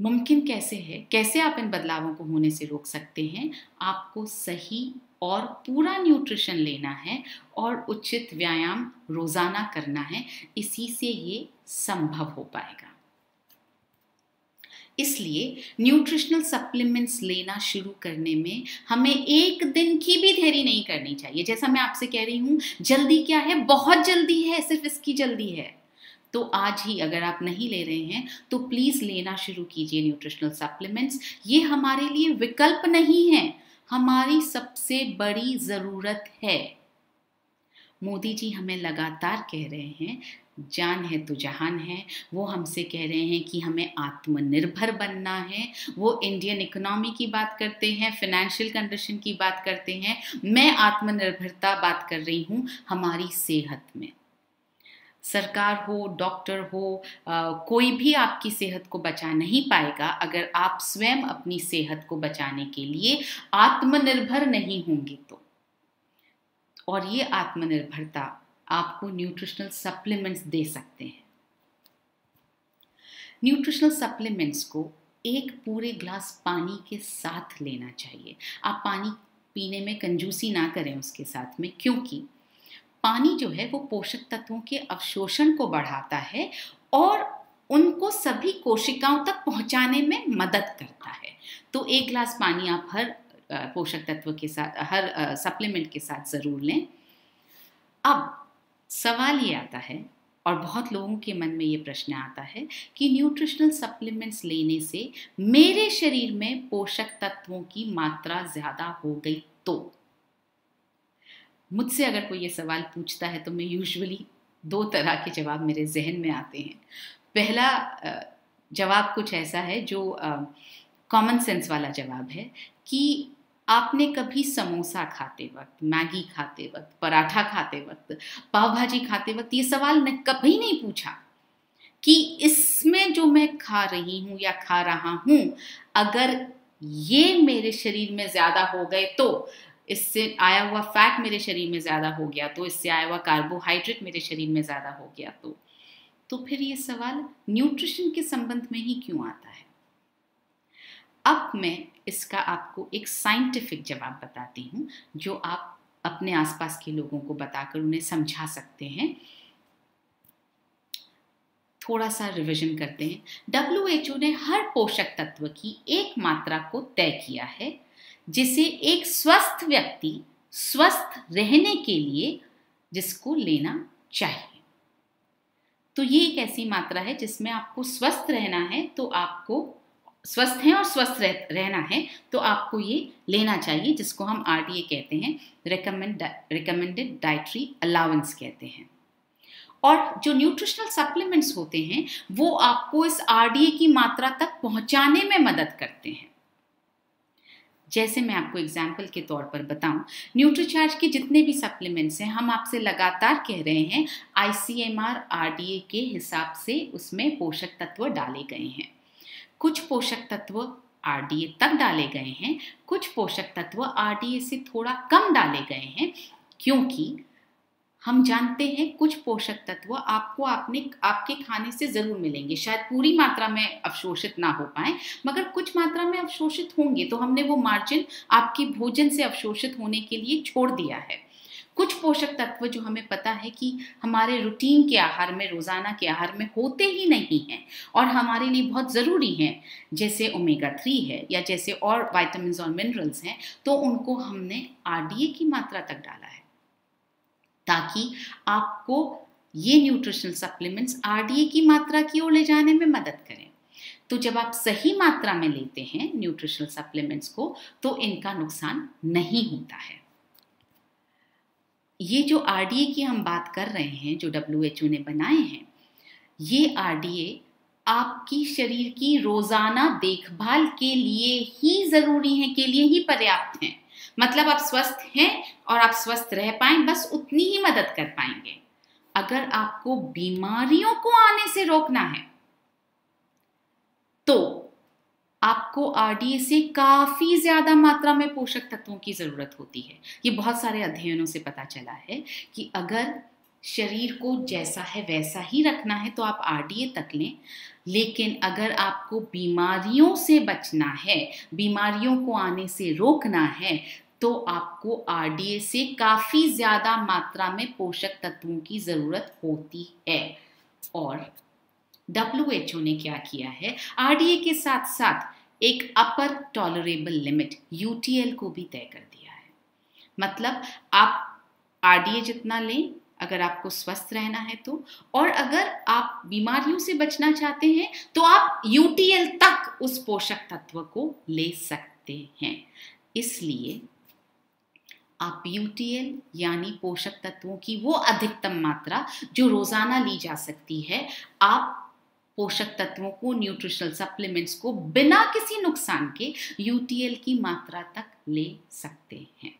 मुमकिन कैसे है? कैसे आप इन बदलावों को होने से रोक सकते हैं? आपको सही और पूरा न्यूट्रिशन लेना है और उचित व्यायाम रोजाना करना है। इसी से ये संभव हो पाएगा। इसलिए न्यूट्रिशनल सप्लीमेंट्स लेना शुरू करने में हमें एक दिन की भी देरी नहीं करनी चाहिए। जैसा मैं आपसे कह रही हूँ, जल्दी क्या है? बहुत जल्दी है, सिर्फ इसकी जल्दी है। तो आज ही अगर आप नहीं ले रहे हैं तो प्लीज लेना शुरू कीजिए न्यूट्रिशनल सप्लीमेंट्स। ये हमारे लिए विकल्प नहीं है, हमारी सबसे बड़ी जरूरत है। मोदी जी हमें लगातार कह रहे हैं, जान है तो जहान है। वो हमसे कह रहे हैं कि हमें आत्मनिर्भर बनना है। वो इंडियन इकोनॉमी की बात करते हैं, फाइनेंशियल कंडीशन की बात करते हैं। मैं आत्मनिर्भरता बात कर रही हूँ हमारी सेहत में। सरकार हो, डॉक्टर हो, कोई भी आपकी सेहत को बचा नहीं पाएगा अगर आप स्वयं अपनी सेहत को बचाने के लिए आत्मनिर्भर नहीं होंगे तो। और ये आत्मनिर्भरता आपको न्यूट्रिशनल सप्लीमेंट्स दे सकते हैं। न्यूट्रिशनल सप्लीमेंट्स को एक पूरे ग्लास पानी के साथ लेना चाहिए। आप पानी पीने में कंजूसी ना करें उसके साथ में, क्योंकि पानी जो है वो पोषक तत्वों के अवशोषण को बढ़ाता है और उनको सभी कोशिकाओं तक पहुंचाने में मदद करता है। तो एक ग्लास पानी आप हर पोषक तत्व के साथ, हर सप्लीमेंट के साथ ज़रूर लें। अब सवाल ये आता है, और बहुत लोगों के मन में ये प्रश्न आता है कि न्यूट्रिशनल सप्लीमेंट्स लेने से मेरे शरीर में पोषक तत्वों की मात्रा ज़्यादा हो गई तो? मुझसे अगर कोई ये सवाल पूछता है तो मैं यूजुअली 2 तरह के जवाब मेरे जहन में आते हैं। पहला जवाब कुछ ऐसा है जो कॉमन सेंस वाला जवाब है कि आपने कभी समोसा खाते वक्त, मैगी खाते वक्त, पराठा खाते वक्त, पाव भाजी खाते वक्त ये सवाल कभी नहीं पूछा कि इसमें जो मैं खा रही हूं या खा रहा हूं, अगर ये मेरे शरीर में ज्यादा हो गए तो, इससे आया हुआ फैट मेरे शरीर में ज्यादा हो गया तो, इससे आया हुआ कार्बोहाइड्रेट मेरे शरीर में ज्यादा हो गया तो फिर ये सवाल न्यूट्रिशन के संबंध में ही क्यों आता है? अब मैं इसका आपको एक साइंटिफिक जवाब बताती हूँ, जो आप अपने आसपास के लोगों को बताकर उन्हें समझा सकते हैं। थोड़ा सा रिवीजन करते हैं। WHO ने हर पोषक तत्व की एक मात्रा को तय किया है जिसे एक स्वस्थ व्यक्ति स्वस्थ रहने के लिए जिसको लेना चाहिए। तो ये एक ऐसी मात्रा है जिसमें आपको स्वस्थ रहना है, तो आपको स्वस्थ हैं और स्वस्थ रहना है तो आपको ये लेना चाहिए, जिसको हम RDA कहते हैं, रिकमेंडेड डाइटरी अलाउंस कहते हैं। और जो न्यूट्रिशनल सप्लीमेंट्स होते हैं वो आपको इस RDA की मात्रा तक पहुंचाने में मदद करते हैं। जैसे मैं आपको एग्जाम्पल के तौर पर बताऊं, न्यूट्रीचार्ज के जितने भी सप्लीमेंट्स हैं, हम आपसे लगातार कह रहे हैं ICMR RDA के हिसाब से उसमें पोषक तत्व डाले गए हैं। कुछ पोषक तत्व RDA तक डाले गए हैं, कुछ पोषक तत्व RDA से थोड़ा कम डाले गए हैं, क्योंकि हम जानते हैं कुछ पोषक तत्व आपको आपके खाने से जरूर मिलेंगे, शायद पूरी मात्रा में अवशोषित ना हो पाए, मगर कुछ मात्रा में अवशोषित होंगे, तो हमने वो मार्जिन आपकी भोजन से अवशोषित होने के लिए छोड़ दिया है। कुछ पोषक तत्व जो हमें पता है कि हमारे रूटीन के आहार में, रोजाना के आहार में होते ही नहीं हैं और हमारे लिए बहुत ज़रूरी हैं, जैसे ओमेगा 3 है या जैसे और विटामिन्स और मिनरल्स हैं, तो उनको हमने RDA की मात्रा तक डाला है ताकि आपको ये न्यूट्रिशनल सप्लीमेंट्स RDA की मात्रा की ओर ले जाने में मदद करें। तो जब आप सही मात्रा में लेते हैं न्यूट्रिशनल सप्लीमेंट्स को, तो इनका नुकसान नहीं होता है। ये जो RDA की हम बात कर रहे हैं, जो WHO ने बनाए हैं, ये RDA आपकी शरीर की रोजाना देखभाल के लिए ही जरूरी है, के लिए ही पर्याप्त हैं। मतलब आप स्वस्थ हैं और आप स्वस्थ रह पाएं, बस उतनी ही मदद कर पाएंगे। अगर आपको बीमारियों को आने से रोकना है तो आपको RDA से काफी ज्यादा मात्रा में पोषक तत्वों की जरूरत होती है। ये बहुत सारे अध्ययनों से पता चला है कि अगर शरीर को जैसा है वैसा ही रखना है तो आप RDA तक लें, लेकिन अगर आपको बीमारियों से बचना है, बीमारियों को आने से रोकना है, तो आपको RDA से काफी ज्यादा मात्रा में पोषक तत्वों की जरूरत होती है। और WHO ने क्या किया है, RDA के साथ साथ एक अपर टॉलरेबल लिमिट UTL को भी तय कर दिया है। मतलब आप RDA जितना लें अगर आपको स्वस्थ रहना है तो, और अगर आप बीमारियों से बचना चाहते हैं तो आप UTL तक उस पोषक तत्व को ले सकते हैं। इसलिए आप UTL यानी पोषक तत्वों की वो अधिकतम मात्रा जो रोजाना ली जा सकती है, आप पोषक तत्वों को, न्यूट्रिशनल सप्लीमेंट्स को बिना किसी नुकसान के UTL की मात्रा तक ले सकते हैं।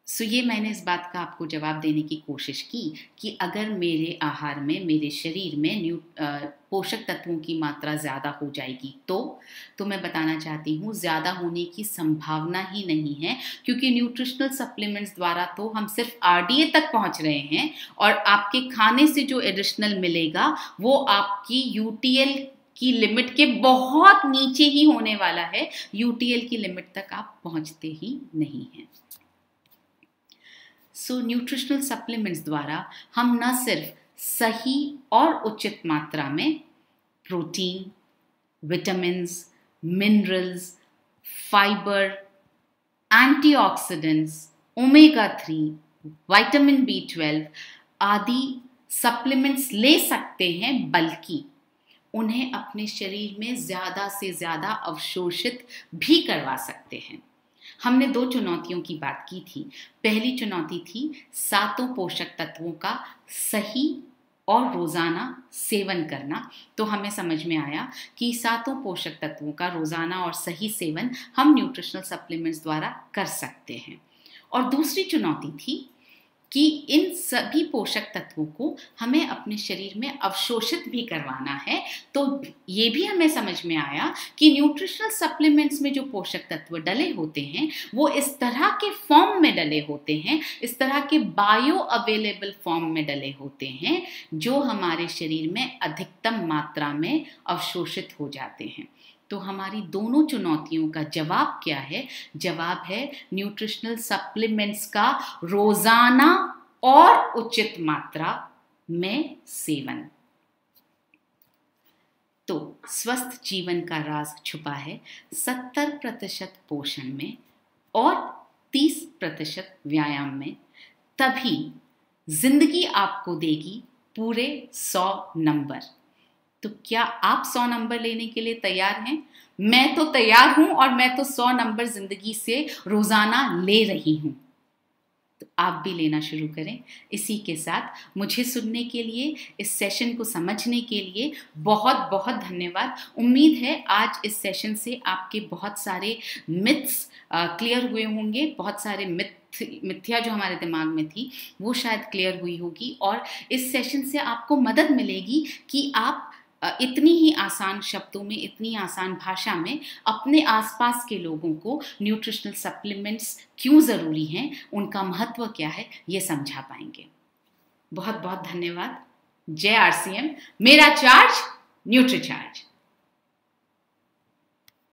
ये मैंने इस बात का आपको जवाब देने की कोशिश की कि अगर मेरे आहार में, मेरे शरीर में पोषक तत्वों की मात्रा ज़्यादा हो जाएगी तो मैं बताना चाहती हूँ ज़्यादा होने की संभावना ही नहीं है, क्योंकि न्यूट्रिशनल सप्लीमेंट्स द्वारा तो हम सिर्फ RDA तक पहुँच रहे हैं और आपके खाने से जो एडिशनल मिलेगा वो आपकी UTL की लिमिट के बहुत नीचे ही होने वाला है। UTL की लिमिट तक आप पहुँचते ही नहीं हैं। न्यूट्रिशनल सप्लीमेंट्स द्वारा हम न सिर्फ सही और उचित मात्रा में protein, vitamins, minerals, fibre, antioxidants, omega 3, vitamin B12 आदि सप्लीमेंट्स ले सकते हैं, बल्कि उन्हें अपने शरीर में ज़्यादा से ज़्यादा अवशोषित भी करवा सकते हैं। हमने 2 चुनौतियों की बात की थी। पहली चुनौती थी 7 पोषक तत्वों का सही और रोज़ाना सेवन करना, तो हमें समझ में आया कि 7 पोषक तत्वों का रोज़ाना और सही सेवन हम न्यूट्रिशनल सप्लीमेंट्स द्वारा कर सकते हैं। और दूसरी चुनौती थी कि इन सभी पोषक तत्वों को हमें अपने शरीर में अवशोषित भी करवाना है। तो ये भी हमें समझ में आया कि न्यूट्रिशनल सप्लीमेंट्स में जो पोषक तत्व डले होते हैं वो इस तरह के फॉर्म में डले होते हैं, इस तरह के बायो अवेलेबल फॉर्म में डले होते हैं जो हमारे शरीर में अधिकतम मात्रा में अवशोषित हो जाते हैं। तो हमारी दोनों चुनौतियों का जवाब क्या है? जवाब है न्यूट्रिशनल सप्लीमेंट्स का रोजाना और उचित मात्रा में सेवन। तो स्वस्थ जीवन का राज छुपा है 70% पोषण में और 30% व्यायाम में। तभी जिंदगी आपको देगी पूरे 100 नंबर। तो क्या आप 100 नंबर लेने के लिए तैयार हैं? मैं तो तैयार हूं और मैं तो 100 नंबर जिंदगी से रोजाना ले रही हूं। तो आप भी लेना शुरू करें। इसी के साथ मुझे सुनने के लिए, इस सेशन को समझने के लिए बहुत बहुत धन्यवाद। उम्मीद है आज इस सेशन से आपके बहुत सारे मिथ्स क्लियर हुए होंगे, बहुत सारे मिथ्या जो हमारे दिमाग में थी वो शायद क्लियर हुई होगी, और इस सेशन से आपको मदद मिलेगी कि आप इतनी ही आसान शब्दों में, इतनी आसान भाषा में अपने आसपास के लोगों को न्यूट्रिशनल सप्लीमेंट्स क्यों ज़रूरी हैं, उनका महत्व क्या है, ये समझा पाएंगे। बहुत बहुत धन्यवाद। जय RCM। मेरा चार्ज, न्यूट्री चार्ज।